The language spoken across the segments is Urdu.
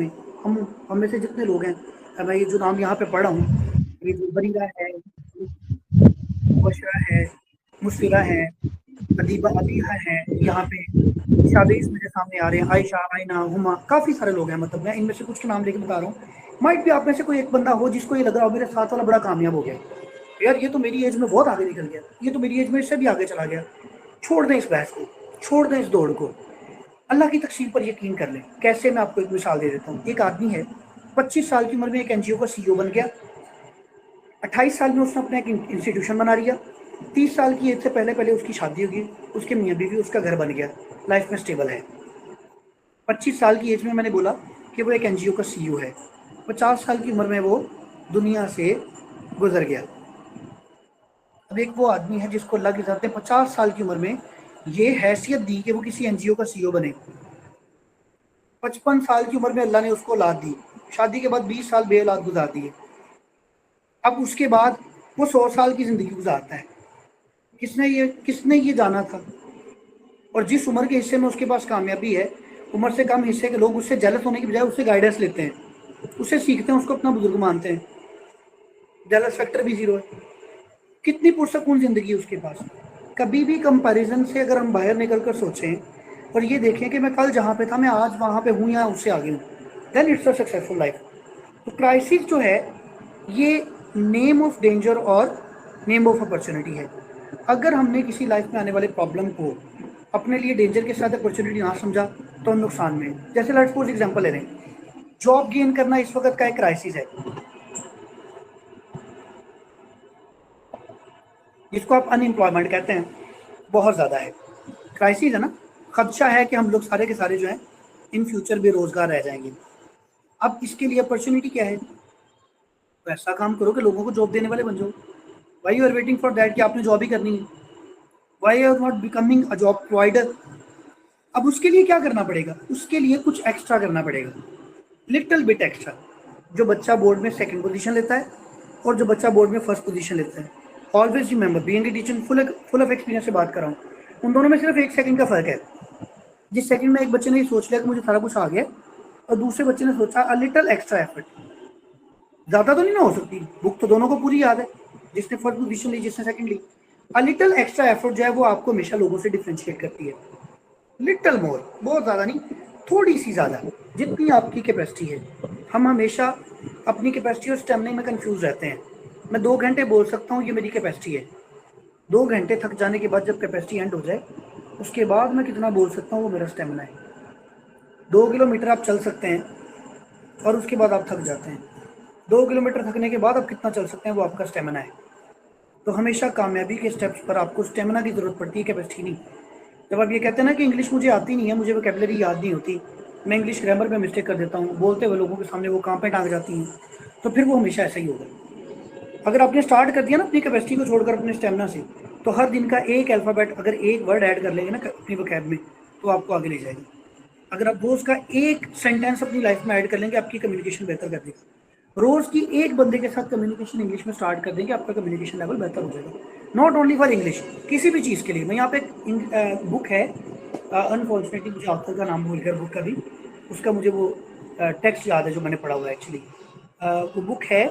میں ہم میں سے جتنے لوگ ہیں، میں یہ جو نام یہاں پہ پڑھ رہا ہوں، یہ جو بریرہ ہے، بشرا ہے، مسفرہ ہے، ادیبہ ابیحہ ہے، یہاں پہ شادیز میرے سامنے آ رہے ہیں، عائشہ، آئینہ، ہما، کافی سارے لوگ ہیں. مطلب میں ان میں سے کچھ کے نام لے کے بتا رہا ہوں. مائٹ بھی آپ میں سے کوئی ایک بندہ ہو جس کو یہ لگ رہا ہو میرے ساتھ والا بڑا کامیاب ہو گیا، یار یہ تو میری ایج میں بہت آگے نکل گیا، یہ تو میری ایج میں اس سے بھی آگے چلا گیا. چھوڑ دیں اس بحث کو، چھوڑ دیں اس دوڑ کو، اللہ کی تقسیم پر یقین کر لیں. کیسے؟ میں آپ کو ایک مثال دے دیتا ہوں. ایک آدمی ہے، 25 سال کی عمر میں ایک NGO کا CEO بن گیا. 28 سال میں اس نے اپنا ایک انسٹیٹیوشن بنا لیا. 30 سال کی ایج سے پہلے پہلے اس کی شادی ہوگی، اس کے میاں بیوی، اس کا گھر بن گیا، لائف میں سٹیبل ہے. 25 سال کی ایج میں نے بولا کہ وہ ایک NGO کا CEO ہے. 50 سال کی عمر میں وہ دنیا سے گزر گیا. اب ایک وہ آدمی ہے جس کو اللہ کی ذات نے 50 سال کی عمر میں یہ حیثیت دی کہ وہ کسی NGO کا CEO بنے. 55 سال کی عمر میں اللہ نے اس کو اولاد دی. شادی کے بعد 20 سال بے اولاد گزار دیے. اب اس کے بعد وہ 100 سال کی زندگی گزارتا ہے. کس نے یہ جانا تھا؟ اور جس عمر کے حصے میں اس کے پاس کامیابی ہے، عمر سے کم حصے کے لوگ اس سے جیلس ہونے کی بجائے اس سے گائیڈنس لیتے ہیں، اس سے سیکھتے ہیں، اس کو اپنا بزرگ مانتے ہیں. جیلس فیکٹر بھی زیرو ہے. کتنی پرسکون زندگی اس کے پاس. کبھی بھی کمپیریزن سے اگر ہم باہر نکل کر سوچیں اور یہ دیکھیں کہ میں کل جہاں پہ تھا میں آج وہاں پہ ہوں یا اس سے آگے ہوں، دین اٹس اے سکسیسفل لائف. تو کرائسس جو ہے یہ نیم آف ڈینجر اور نیم آف اپرچونٹی ہے. اگر ہم نے کسی لائف میں آنے والے پرابلم کو اپنے لیے ڈینجر کے ساتھ اپرچونٹی نہ سمجھا تو ہم نقصان میں. جیسے لیٹس سپوز ایگزامپل لے رہے ہیں، جاب گین کرنا اس وقت کا ایک کرائسس ہے جس کو آپ ان امپلائمنٹ کہتے ہیں، بہت زیادہ ہے. کرائسس ہے نا، خدشہ ہے کہ ہم لوگ سارے کے سارے جو ہیں ان فیوچر بے روزگار رہ جائیں گے. اب اس کے لیے اپرچونٹی کیا ہے؟ ایسا کام کرو کہ لوگوں کو جاب دینے والے بن جاؤ. Why you are waiting for that کہ آپ نے جاب ہی کرنی ہے؟ Why are not becoming a job provider? اب اس کے لیے کیا کرنا پڑے گا؟ اس کے لیے کچھ ایکسٹرا کرنا پڑے گا، لٹل بٹ ایکسٹرا. جو بچہ بورڈ میں سیکنڈ پوزیشن لیتا ہے اور جو بچہ بورڈ میں فرسٹ پوزیشن لیتا ہے، always remember being a teacher, full of experience سے بات کر رہا ہوں، ان دونوں میں صرف 1 سیکنڈ کا فرق ہے. جس سیکنڈ میں ایک بچے نے یہ سوچ لیا کہ مجھے سارا کچھ آ گیا، اور دوسرے بچے نے سوچا a little extra effort. زیادہ تو نہیں نہ ہو سکتی، بک تو دونوں کو پوری یاد ہے، جس نے فرسٹ پوزیشن لی جس نے سیکنڈ لی. a little extra effort جو ہے وہ آپ کو ہمیشہ لوگوں سے ڈفرینشیٹ کرتی ہے. لٹل مور، بہت زیادہ نہیں، تھوڑی سی زیادہ، جتنی آپ کی کیپیسٹی ہے. ہم ہمیشہ اپنی کیپیسٹی اور اسٹیمنا میں کنفیوز رہتے ہیں. میں 2 گھنٹے بول سکتا ہوں یہ میری کیپیسٹی ہے. 2 گھنٹے تھک جانے کے بعد جب کیپیسٹی اینڈ ہو جائے اس کے بعد میں کتنا بول سکتا ہوں وہ میرا اسٹیمنا ہے. 2 کلومیٹر آپ چل سکتے ہیں اور اس کے بعد آپ تھک جاتے ہیں. 2 کلومیٹر تھکنے کے بعد آپ کتنا چل سکتے ہیں وہ آپ کا اسٹیمنا ہے. تو ہمیشہ کامیابی کے اسٹیپس پر آپ کو اسٹیمنا کی ضرورت پڑتی ہے، کیپیسٹی نہیں. جب آپ یہ کہتے ہیں نا کہ انگلش مجھے آتی نہیں ہے، مجھے ووکیبلری یاد نہیں ہوتی، میں انگلش گرامر میں مسٹیک کر دیتا ہوں، بولتے ہوئے لوگوں کے سامنے وہ کانپیں ٹانگ جاتی ہیں، تو پھر وہ ہمیشہ ایسا ہی ہوگا. اگر آپ نے سٹارٹ کر دیا نا اپنی کیپیسٹی کو چھوڑ کر اپنے اسٹیمنا سے، تو ہر دن کا ایک الفابیٹ اگر ایک ورڈ ایڈ کر لیں گے نا اپنی ووکیب میں تو آپ کو آگے لے جائے گا. اگر آپ روز کا ایک سینٹینس اپنی لائف میں ایڈ کر لیں گے آپ کی کمیونیکیشن بہتر کر دے گا. روز کی ایک بندے کے ساتھ کمیونیکیشن انگلش میں سٹارٹ کر دیں گے، آپ کا کمیونیکیشن لیول بہتر ہو جائے گا. ناٹ اونلی فار انگلش، کسی بھی چیز کے لیے. میں یہاں پہ ایک بک ہے، انفارچونیٹلی مجھے آتھر کا نام بھول گیا بک کا بھی، اس کا مجھے وہ ٹیکسٹ یاد ہے جو میں نے پڑھا ہوا ہے ایکچولی. وہ بک ہے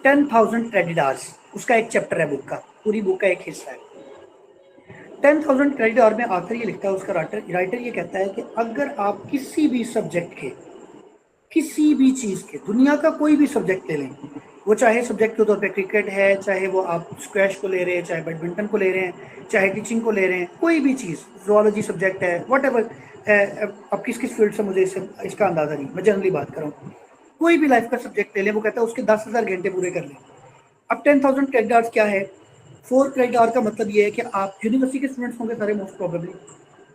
10,000 کریڈٹ آورس، اس کا ایک چیپٹر ہے بک کا، پوری بک کا ایک حصہ ہے. 10,000 کریڈٹ آور میں آتھر یہ لکھتا ہے، اس کا رائٹر یہ کہتا ہے کہ اگر آپ کسی بھی سبجیکٹ کے، کسی بھی چیز کے، دنیا کا کوئی بھی سبجیکٹ لے لیں، وہ چاہے سبجیکٹ کے طور پہ کرکٹ ہے، چاہے وہ آپ اسکویش کو لے رہے ہیں، چاہے بیڈمنٹن کو لے رہے ہیں، چاہے ٹیچنگ کو لے رہے ہیں، کوئی بھی چیز، زوالوجی سبجیکٹ ہے، واٹ ایور، اب کس فیلڈ سے مجھے اس کا اندازہ نہیں، میں جنرلی بات کر رہا ہوں. کوئی بھی لائف کا سبجیکٹ لے لیں، وہ کہتا ہے اس کے 10,000 گھنٹے پورے کر لیں. اب 10,000 کریڈٹ آورس کیا ہے؟ 4 کریڈٹ آور کا مطلب یہ ہے کہ آپ یونیورسٹی کے اسٹوڈنٹس ہوں گے سارے موسٹ پروبیبلی،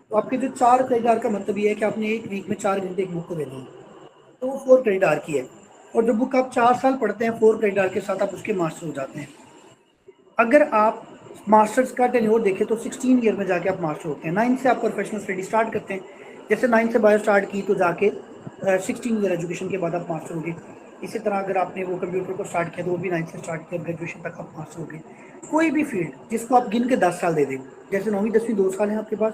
تو آپ کے جو 4 کریڈٹ آور کا مطلب یہ ہے کہ آپ نے ایک ویک میں 4 گھنٹے ایک بک کو دینا ہے، تو وہ 4 کریڈٹ آور کی ہے. اور جو بک آپ 4 سال پڑھتے ہیں 4 کریڈٹ آور کے ساتھ آپ اس کے ماسٹر ہو جاتے ہیں. اگر آپ ماسٹرز کا ٹینیور دیکھیں تو 16 ایئر میں جا کے آپ ماسٹر ہوتے ہیں. 9 سے آپ پروفیشنل اسٹڈی اسٹارٹ کرتے ہیں، جیسے 9 سے بایو اسٹارٹ کی تو جا کے 16 ایئر ایجوکیشن کے بعد آپ ماسٹر ہو گئے. اسی طرح اگر آپ نے وہ کمپیوٹر کو اسٹارٹ کیا تو وہ بھی 9 سے اسٹارٹ کیا، گریجویشن تک آپ ماسٹر ہو گئے. کوئی بھی فیلڈ جس کو آپ گن کے 10 سال دے دیں، جیسے 9ویں 10ویں 2 سال ہیں آپ کے پاس،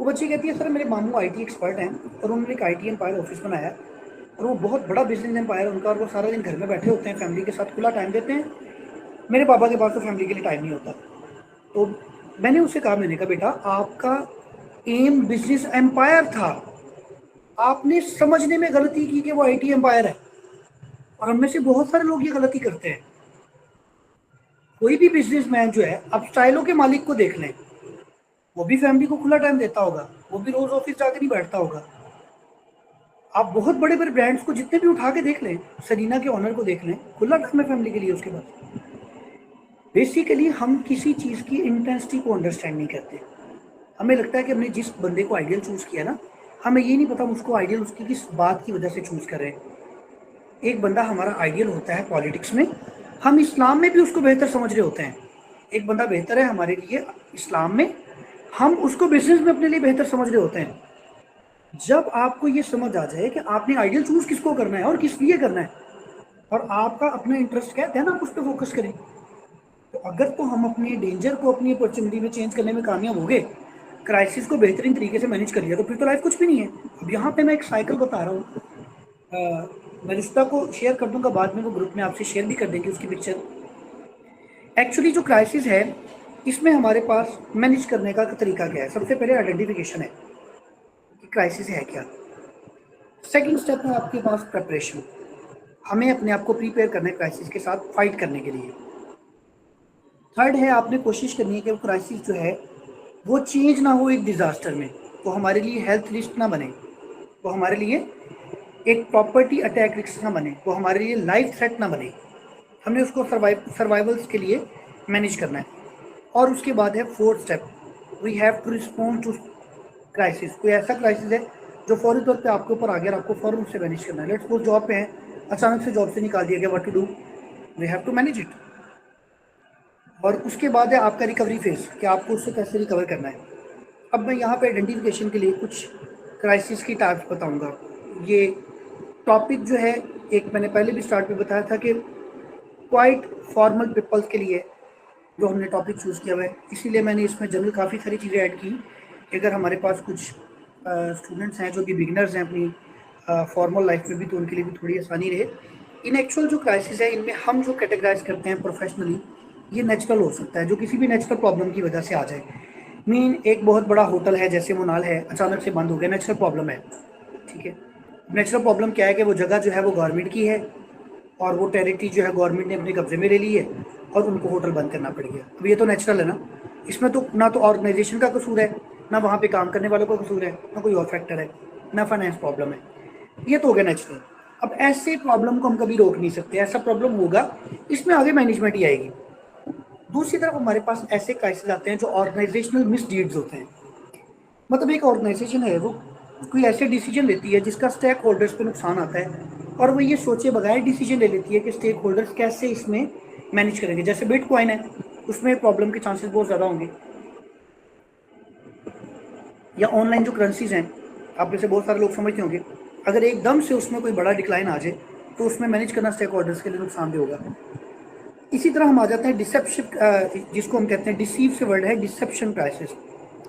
وہ بچی کہتی ہے سر میرے ماموں آئی ٹی ایکسپرٹ ہیں اور انہوں نے ایک آئی ٹی امپائر آفس بنایا اور وہ بہت بڑا بزنس امپائر ہے ان کا، اور وہ سارا دن گھر میں بیٹھے ہوتے ہیں، فیملی کے ساتھ کھلا ٹائم دیتے ہیں. میرے پاپا کے پاس تو فیملی کے لیے ٹائم نہیں ہوتا. تو میں نے اس سے کہا، میں نے کہا بیٹا آپ کا ایم بزنس امپائر تھا، آپ نے سمجھنے میں غلطی کی کہ وہ آئی ٹی امپائر ہے. اور ہم میں سے بہت سارے لوگ یہ غلطی کرتے ہیں. کوئی بھی بزنس مین جو ہے، اب اسٹائلوں کے مالک کو دیکھ لیں، وہ بھی فیملی کو کھلا ٹائم دیتا ہوگا، وہ بھی روز آفس جا کے نہیں بیٹھتا ہوگا. آپ بہت بڑے بڑے برانڈس کو جتنے بھی اٹھا کے دیکھ لیں، سرینا کے آنر کو دیکھ لیں، کھلا ٹائم ہے فیملی کے لیے اس کے بعد. بیسیکلی ہم کسی چیز کی انٹینسٹی کو انڈرسٹینڈ نہیں کرتے. ہمیں لگتا ہے کہ ہم نے جس بندے کو آئیڈیل چوز کیا نا، ہمیں یہ نہیں پتا ہم اس کو آئیڈیل اس کی کس بات کی وجہ سے چوز کر رہے ہیں. ایک بندہ ہمارا آئیڈیل ہوتا ہے پالیٹکس میں، ہم اسلام میں بھی اس کو بہتر سمجھ رہے ہوتے ہیں. ایک بندہ بہتر ہے ہمارے لیے اسلام میں، ہم اس کو بزنس میں اپنے لیے بہتر سمجھ رہے ہوتے ہیں. جب آپ کو یہ سمجھ آ جائے کہ آپ نے آئیڈیل چوز کس کو کرنا ہے اور کس لیے کرنا ہے، اور آپ کا اپنا انٹرسٹ کیا ہے، دین آپ اس پہ فوکس کریں. تو اگر تو ہم اپنے ڈینجر کو اپنی اپرچونٹی میں چینج کرنے میں کامیاب ہو گئے، کرائسس کو بہترین طریقے سے مینج کر لیا، تو پھر تو لائف کچھ بھی نہیں ہے. اب یہاں پہ میں ایک سائیکل بتا رہا ہوں، میں رشتہ کو شیئر کر دوں گا بعد میں، وہ گروپ میں آپ سے شیئر بھی کر دیں گے اس کی پکچر. ایکچولی جو کرائسس ہے اس میں ہمارے پاس مینج کرنے کا طریقہ کیا ہے. سب سے پہلے آئیڈینٹیفیکیشن ہے کہ کرائسس ہے کیا. سیکنڈ اسٹیپ ہے آپ کے پاس پریپریشن، ہمیں اپنے آپ کو پریپیئر کرنا ہے کرائسس کے ساتھ فائٹ کرنے کے لیے. تھرڈ ہے آپ نے کوشش کرنی ہے کہ وہ کرائسس جو ہے وہ چینج نہ ہو ایک ڈیزاسٹر میں، وہ ہمارے لیے ہیلتھ رسک نہ بنے، وہ ہمارے لیے ایک پراپرٹی اٹیک رسک نہ بنے، وہ ہمارے لیے لائف تھریٹ نہ بنے. ہم نے اس کو سروائیولس کے لیے مینیج کرنا ہے. اور اس کے بعد ہے fourth step, we have to respond to crisis. کوئی ایسا کرائسس ہے جو فوری طور پہ آپ کے اوپر آ گیا اور آپ کو فوراً اس سے مینیج کرنا ہے. لیٹس سپوز جاب پہ ہیں، اچانک سے جاب سے نکال دیا گیا، what to do, we have to manage it. اور اس کے بعد ہے آپ کا ریکوری فیز، کہ آپ کو اس سے کیسے ریکور کرنا ہے. اب میں یہاں پہ آئیڈینٹیفیکیشن کے لیے کچھ کرائسس کی ٹائپس بتاؤں گا. یہ ٹاپک جو ہے ایک میں نے پہلے بھی سٹارٹ میں بتایا تھا کہ کوائٹ فارمل پیپلز کے لیے جو ہم نے ٹاپک چوز کیا ہوا ہے، اسی لیے میں نے اس میں جنرل کافی ساری چیزیں ایڈ کی کہ اگر ہمارے پاس کچھ اسٹوڈنٹس ہیں جو کہ بگنرز ہیں اپنی فارمل لائف میں بھی، تو ان کے لیے بھی تھوڑی آسانی رہے. ان ایکچوئل جو کرائسس ہے ان میں ہم جو کیٹیگرائز کرتے ہیں پروفیشنلی، یہ نیچرل ہو سکتا ہے، جو کسی بھی نیچرل پرابلم کی وجہ سے آ جائے. ایک بہت بڑا ہوٹل ہے جیسے مونال ہے، اچانک سے بند ہو گیا، نیچرل پرابلم ہے. ٹھیک ہے، نیچرل پرابلم کیا ہے کہ وہ جگہ جو ہے وہ گورنمنٹ کی ہے اور وہ ٹیریٹری جو ہے گورنمنٹ نے اپنے قبضے میں لے لی ہے اور ان کو ہوٹل بند کرنا پڑ گیا. اب یہ تو نیچرل ہے نا، اس میں تو نہ تو آرگنائزیشن کا قصور ہے، نہ وہاں پہ کام کرنے والوں کا قصور ہے، نہ کوئی اور فیکٹر ہے، نہ فائنینس پرابلم ہے. یہ تو ہو گیا نیچرل. اب ایسے پرابلم کو ہم کبھی روک نہیں سکتے، ایسا پرابلم ہوگا اس میں آگے مینجمنٹ ہی آئے گی. دوسری طرف ہمارے پاس ایسے کرائسس آتے ہیں جو آرگنائزیشنل مس ڈیڈز ہوتے ہیں. مطلب ایک آرگنائزیشن ہے وہ کوئی ایسے ڈیسیجن لیتی ہے جس کا اسٹیک ہولڈرز پہ نقصان آتا ہے، اور وہ یہ سوچے بغیر ڈیسیجن لے لیتی ہے کہ اسٹیک ہولڈرز کیسے اس میں مینیج کریں گے. جیسے بٹ کوائن ہے، اس میں پرابلم کے چانسز بہت زیادہ ہوں گے. یا آن لائن جو کرنسیز ہیں، آپ میں سے بہت سارے لوگ سمجھتے ہوں گے، اگر ایک دم سے اس میں کوئی بڑا ڈکلائن آ جائے تو اس میں مینیج کرنا اسٹیک ہولڈرز کے لیے نقصان دہ ہوگا. اسی طرح ہم آ جاتے ہیں ڈسیپشن، جس کو ہم کہتے ہیں ڈیسیو سے ورڈ ہے ڈسیپشن کرائسس.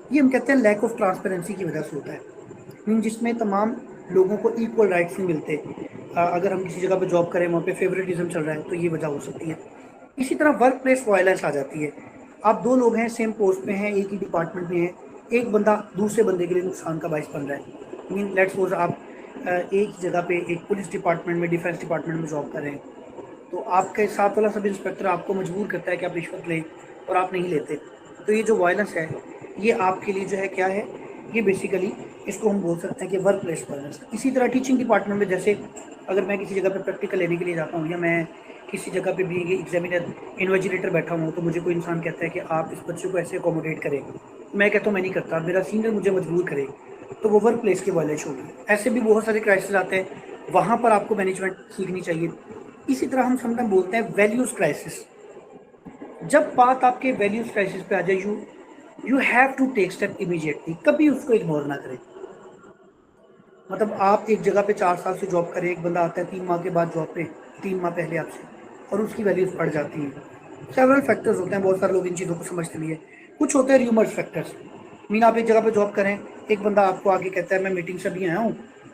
یہ ہم کہتے ہیں لیک آف ٹرانسپیرنسی کی وجہ سے ہوتا ہے، جس میں تمام لوگوں کو ایکول رائٹس نہیں ملتے. اگر ہم کسی جگہ پہ جاب کریں وہاں پہ فیوریٹزم چل رہا ہے تو یہ وجہ ہو سکتی ہے. اسی طرح ورک پلیس وائلنس آ جاتی ہے. آپ دو لوگ ہیں، سیم پوسٹ پہ ہیں، ایک ہی ڈپارٹمنٹ میں ہیں، ایک بندہ دوسرے بندے کے لیے نقصان کا باعث بن رہا ہے. لیٹس سپوز آپ ایک جگہ پہ ایک پولیس ڈپارٹمنٹ میں، ڈیفینس ڈپارٹمنٹ میں جاب کر رہے ہیں، تو آپ کے ساتھ والا سب انسپیکٹر آپ کو مجبور کرتا ہے کہ آپ رشوت لیں اور آپ نہیں لیتے. تو یہ جو وائلنس ہے یہ آپ کے لیے جو ہے کیا ہے، یہ بیسیکلی اس کو ہم بول سکتے ہیں کہ ورک پلیس وائلنس. اسی طرح ٹیچنگ ڈپارٹمنٹ میں، جیسے اگر میں کسی جگہ پہ پریکٹیکل لینے کے لیے جاتا ہوں، یا میں کسی جگہ پہ بھی ایگزامینر انویجیلیٹر بیٹھا ہوں، تو مجھے کوئی انسان کہتا ہے کہ آپ اس بچے کو ایسے اکوموڈیٹ کریں، میں کہتا ہوں میں نہیں کرتا، میرا سینئر مجھے مجبور کرے، تو وہ ورک پلیس کی وائلیشن ہوگی. ایسے بھی بہت سارے کرائسس آتے ہیں، وہاں پر آپ کو مینجمنٹ سیکھنی چاہیے. اسی طرح ہم سم ٹائم بولتے ہیں ویلیوز کرائسس. جب بات آپ کے ویلیوز کرائسس پہ آ جائے، you have to take step immediately, کبھی اس کو اگنور نہ کریں. مطلب آپ ایک جگہ پہ 4 سال سے جاب کریں، ایک بندہ آتا ہے 3 ماہ کے بعد جاب پہ، 3 ماہ پہلے آپ سے، اور اس کی ویلیوز بڑھ جاتی ہیں. سیورل فیکٹرز ہوتے ہیں، بہت سارے لوگ ان چیزوں کو سمجھتے بھی ہیں. کچھ ہوتے ہیں ریومرز فیکٹرز. آپ ایک جگہ پہ جاب کریں، ایک بندہ آپ کو آگے کہتا ہے میں میٹنگ سے بھی آیا ہوں,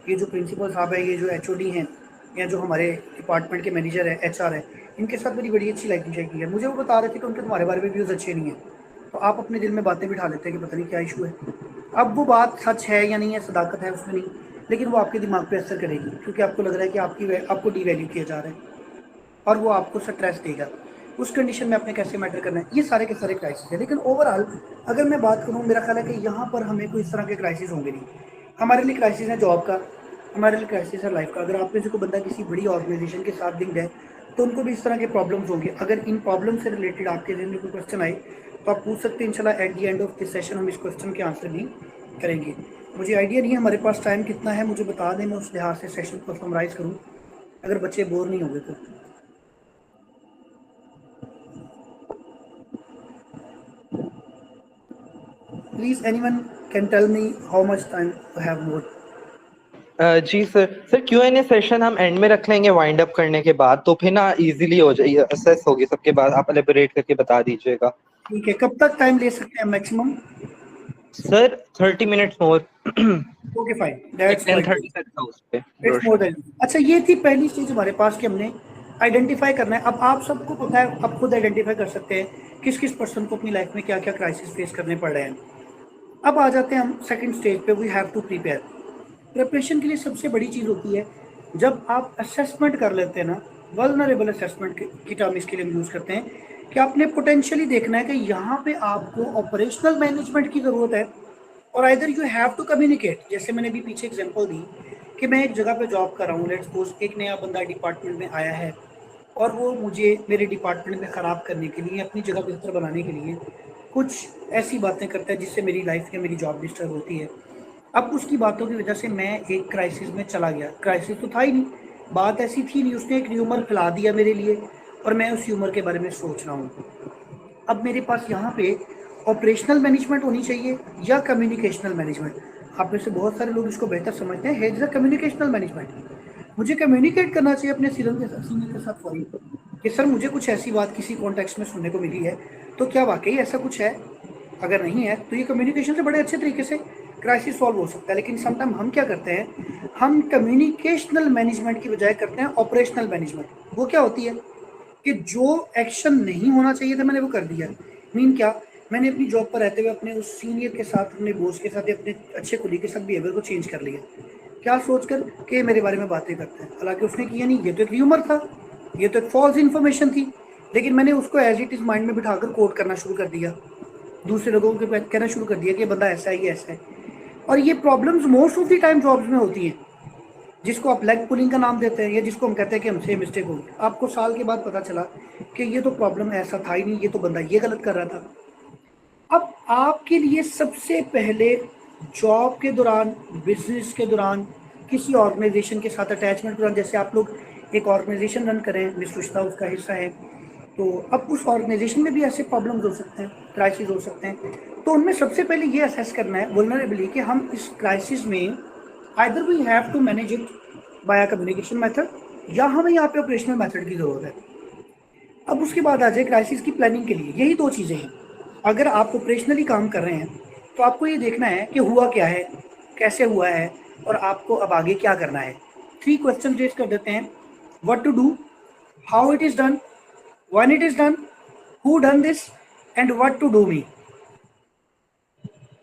یہ جو پرنسپل صاحب ہے, یہ جو HOD ہیں, یا جو ہمارے ڈپارٹمنٹ کے مینیجر ہے, HR ہے, ان کے ساتھ میری بڑی اچھی لائکنگ شیکنگ ہے, مجھے وہ بتا رہے تھے کہ ان کے تمہارے بارے میں ویوز اچھے نہیں ہیں. تو آپ اپنے دل میں باتیں بٹھا لیتے ہیں کہ پتہ نہیں کیا ایشو ہے. اب وہ بات سچ ہے یا نہیں ہے, صداقت ہے اس میں نہیں, لیکن وہ آپ کے دماغ پہ اثر کرے گی, کیونکہ آپ کو لگ رہا ہے کہ آپ کو ڈی ویلیو کیا جا رہا ہے, اور وہ آپ کو سٹریس دے گا. اس کنڈیشن میں آپ نے کیسے میٹر کرنا ہے, یہ سارے کے سارے کرائسس ہیں. لیکن اوور آل اگر میں بات کروں, میرا خیال ہے کہ یہاں پر ہمیں کوئی اس طرح کے کرائسس ہوں گے نہیں. ہمارے لیے کرائسس ہے جاب کا, ہمارے لیے کرائسس ہے لائف کا. اگر آپ میں سے کوئی بندہ کسی بڑی آرگنائزیشن کے ساتھ لنکڈ ہے تو ان کو بھی اس طرح کے پرابلمس ہوں گے. اگر ان پرابلم سے ریلیٹڈ آپ کے ذہن میں کوئی کوشچن آئے تو آپ پوچھ سکتے ہیں. انشاءاللہ at the end of this session ہم اس کوشچن کے آنسر بھی کریں گے. مجھے آئیڈیا نہیں ہے ہمارے پاس ٹائم کتنا ہے, مجھے بتا دیں, میں اس لحاظ سے سیشن کو سمرائز کروں, اگر بچے بور نہیں ہوں گے تو. Please, anyone can tell me how much time I have more. جی sir Q N A session ہم اینڈ میں رکھ لیں گے وائنڈ اپ کرنے کے بعد, تو پھر نا ایزیلی ہو جائے, اسیس ہوگی سب کے بعد. آپ الیبوریٹ کر کے بتا دیجیے گا. ٹھیک ہے, کب تک ٹائم لے سکتے ہیں maximum? Sir 30 minutes more. Okay fine, that's quite good, 10:30 تک تھا اس پہ اٹس مور روشن. دین. اچھا, یہ تھی پہلی چیز ہمارے پاس کہ ہم نے آئیڈینٹیفائی کرنا ہے. اب آپ سب کو پتا ہے, آپ خود آئیڈینٹیفائی کر سکتے ہیں کس کس پرسن کو اپنی لائف میں کیا کیا کرائسس فیس کرنے پڑ رہے ہیں. اب آ جاتے ہیں ہم سیکنڈ اسٹیج پہ, we have to prepare. Preparation کے لیے سب سے بڑی چیز ہوتی ہے جب آپ اسیسمنٹ کر لیتے ہیں نا, ولنریبل اسیسمنٹ کی ٹرم اس کے لیے ہم یوز کرتے ہیں, کہ آپ نے پوٹینشلی دیکھنا ہے کہ یہاں پہ آپ کو آپریشنل مینجمنٹ کی ضرورت ہے, اور ائدر یو ہیو ٹو کمیونیکیٹ. جیسے میں نے بھی پیچھے ایگزامپل دی کہ میں ایک جگہ پہ جاب کر رہا ہوں, لیٹس سپوز ایک نیا بندہ ڈپارٹمنٹ میں آیا ہے, اور وہ مجھے میرے ڈپارٹمنٹ میں خراب کرنے کے لیے, اپنی جگہ بہتر بنانے کے لیے کچھ ایسی باتیں کرتا ہے جس سے میری لائف میں میری جاب ڈسٹرب ہوتی ہے. اب اس کی باتوں کی وجہ سے میں ایک کرائسس میں چلا گیا. کرائسس تو تھا ہی نہیں, بات ایسی تھی نہیں, اس نے ایک ریومر پھیلا دیا میرے لیے, اور میں اس ریومر کے بارے میں سوچ رہا ہوں. اب میرے پاس یہاں پہ آپریشنل مینجمنٹ ہونی چاہیے یا کمیونیکیشنل مینجمنٹ. آپ میں سے بہت سارے لوگ اس کو بہتر سمجھتے ہیں, ہے کمیونیکیشنل مینجمنٹ. مجھے کمیونیکیٹ کرنا چاہیے اپنے سینئر کے ساتھ فوری, کہ سر مجھے کچھ ایسی بات کسی کانٹیکسٹ میں سننے کو ملی ہے, تو کیا واقعی ایسا کچھ ہے؟ اگر نہیں ہے تو یہ کمیونیکیشن سے بڑے اچھے طریقے سے کرائسس سالو ہو سکتا ہے. لیکن سم ٹائم ہم کیا کرتے ہیں, ہم کمیونیکیشنل مینجمنٹ کی بجائے کرتے ہیں آپریشنل مینجمنٹ. وہ کیا ہوتی ہے کہ جو ایکشن نہیں ہونا چاہیے تھا میں نے وہ کر دیا. مین کیا, میں نے اپنی جاب پر رہتے ہوئے اپنے اس سینئر کے ساتھ, اپنے بوس کے ساتھ, یا اپنے اچھے کلیگ کے ساتھ بیہیویئر کو چینج کر لیا. کیا سوچ کر کہ میرے بارے میں باتیں کرتا ہے, حالانکہ اس نے کیا نہیں. یہ تو ایک ریومر تھا, یہ تو ایک فالس انفارمیشن تھی, لیکن میں نے اس کو ایز اٹ از مائنڈ میں بٹھا کر کوٹ کرنا شروع کر دیا, دوسرے لوگوں کو کہنا شروع کر دیا کہ یہ بندہ ایسا ہے, یہ ایسا ہے. اور یہ problems most of the time jobs میں ہوتی ہیں, جس کو آپ لیگ پولنگ کا نام دیتے ہیں, یا جس کو ہم کہتے ہیں کہ ہم سے مسٹیک ہوگی. آپ کو سال کے بعد پتا چلا کہ یہ تو پرابلم ایسا تھا ہی نہیں, یہ تو بندہ یہ غلط کر رہا تھا. اب آپ کے لیے سب سے پہلے جاب کے دوران, بزنس کے دوران, کسی آرگنائزیشن کے ساتھ اٹیچمنٹ کے دوران, جیسے آپ لوگ ایک آرگنائزیشن رن کریں, مس رشتہ اس کا حصہ ہے, تو اب اس آرگنائزیشن میں بھی ایسے پرابلمز ہو سکتے ہیں, کرائسس ہو سکتے ہیں. تو ان میں سب سے پہلے یہ اسیس کرنا ہے ولنریبلی کہ ہم اس کرائسس میں either we have to manage it by a communication method, یا ہمیں یہاں پہ آپریشنل میتھڈ کی ضرورت ہے. اب اس کے بعد آ جائے کرائسس کی پلاننگ کے لیے. یہی دو چیزیں ہیں. اگر آپ آپریشنلی کام کر رہے ہیں تو آپ کو یہ دیکھنا ہے کہ ہوا کیا ہے, کیسے ہوا ہے, اور آپ کو اب آگے کیا کرنا ہے. 3 کوسچن ریز کر دیتے ہیں. what to do, how it is done, when it is done, who done this, and what to do me.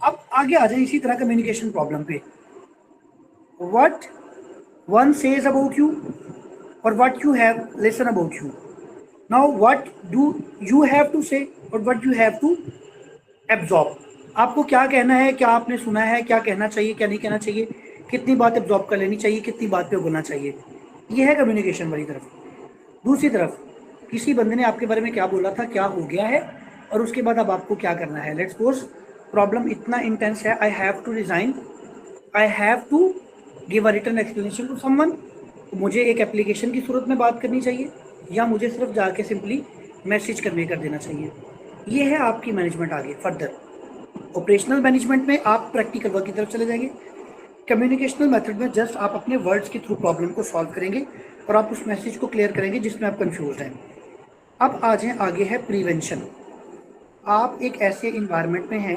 اب آگے آ جائیں اسی طرح کمیونیکیشن پرابلم پہ. what one says about you, or what you have listen about you. Now what do you have to say, or what you have to absorb. آپ کو کیا کہنا ہے, کیا آپ نے سنا ہے, کیا کہنا چاہیے, کیا نہیں کہنا چاہیے, کتنی بات absorb کر لینی چاہیے, کتنی بات پہ بولنا چاہیے. یہ ہے کمیونیکیشن والی طرف. دوسری طرف کسی بندے نے آپ کے بارے میں کیا بولا تھا, کیا ہو گیا ہے, اور اس کے بعد اب آپ کو کیا کرنا ہے. لیٹس سپوز پرابلم اتنا انٹینس ہے, I have to resign, I have to give a written explanation to someone. مجھے ایک اپلیکیشن کی صورت میں بات کرنی چاہیے, یا مجھے صرف جا کے سمپلی میسج کنوے کر دینا چاہیے. یہ ہے آپ کی مینجمنٹ. آگے فردر آپریشنل مینجمنٹ میں آپ پریکٹیکل ورک کی طرف چلے جائیں گے. کمیونیکیشنل میتھڈ میں جسٹ آپ اپنے ورڈز کے تھرو پرابلم کو سالو کریں گے, اور آپ اس میسج کو کلیئر کریں گے جس میں آپ کنفیوزڈ ہیں. اب آ جائیں, آگے ہے پریونشن. آپ ایک ایسے انوائرمنٹ میں ہیں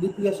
DPS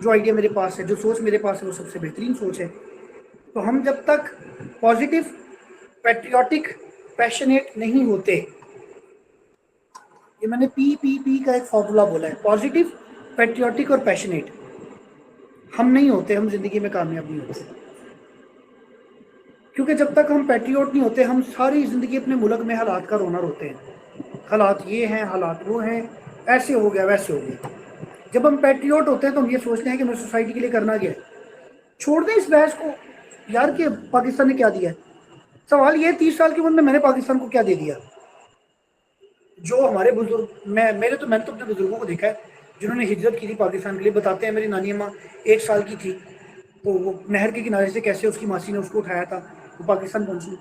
جو آئیڈیا میرے پاس ہے, جو سوچ میرے پاس ہے, وہ سب سے بہترین سوچ ہے. تو ہم جب تک پازیٹیو, پیٹریوٹک, پیشنیٹ نہیں ہوتے, یہ میں نے پی کا ایک فارمولا بولا ہے, پازیٹیو, پیٹریوٹک اور پیشنیٹ, ہم نہیں ہوتے, ہم زندگی میں کامیاب نہیں ہوتے. کیونکہ جب تک ہم پیٹریوٹ نہیں ہوتے, ہم ساری زندگی اپنے ملک میں حالات کا رونا روتے ہیں, حالات یہ ہیں, حالات وہ ہیں, ایسے ہو گیا, ویسے ہو گیا. جب ہم پیٹریوٹ ہوتے ہیں تو ہم یہ سوچتے ہیں کہ میں سوسائٹی کے لیے کرنا کیا ہے. چھوڑ دیں اس بحث کو یار کہ پاکستان نے کیا دیا ہے. سوال یہ 30 سال کی عمر میں نے پاکستان کو کیا دے دیا. جو ہمارے بزرگ, میں نے تو اپنے بزرگوں کو دیکھا ہے جنہوں نے ہجرت کی تھی پاکستان کے لیے. بتاتے ہیں میری نانی اماں 1 سال کی تھی تو وہ نہر کے کنارے سے کیسے اس کی ماسی نے اس کو اٹھایا تھا, وہ پاکستان پہنچی.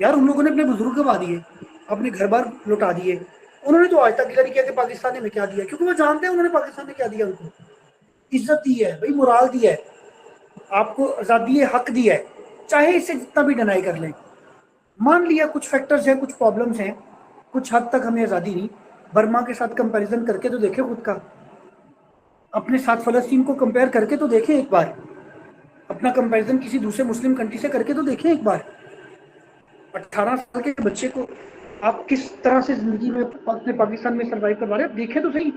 یار ان لوگوں نے اپنے بزرگ گوا دیے, اپنے گھر بار لوٹا دیے. انہوں نے تو آج تک گلا نہیں کیا کہ پاکستان نے ہمیں کیا دیا, کیونکہ وہ جانتے ہیں انہوں نے پاکستان نے کیا دیا. ان کو عزت دی ہے بھائی, مرال دی ہے, آپ کو آزادی حق دیا ہے, چاہے اس سے جتنا بھی ڈینائی کر لیں. مان لیا کچھ فیکٹرز ہیں, کچھ پرابلمز ہیں, کچھ حد تک ہمیں آزادی نہیں. برما کے ساتھ کمپیریزن کر کے تو دیکھیں خود کا, اپنے ساتھ فلسطین کو کمپیئر کر کے تو دیکھیں ایک بار, اپنا کمپیریزن کسی دوسرے مسلم کنٹری سے کر کے تو دیکھیں ایک بار. 18 سال کے بچے کو آپ کس طرح سے زندگی میں اپنے پاکستان میں سروائیو کروا رہے ہیں, دیکھیں تو صحیح.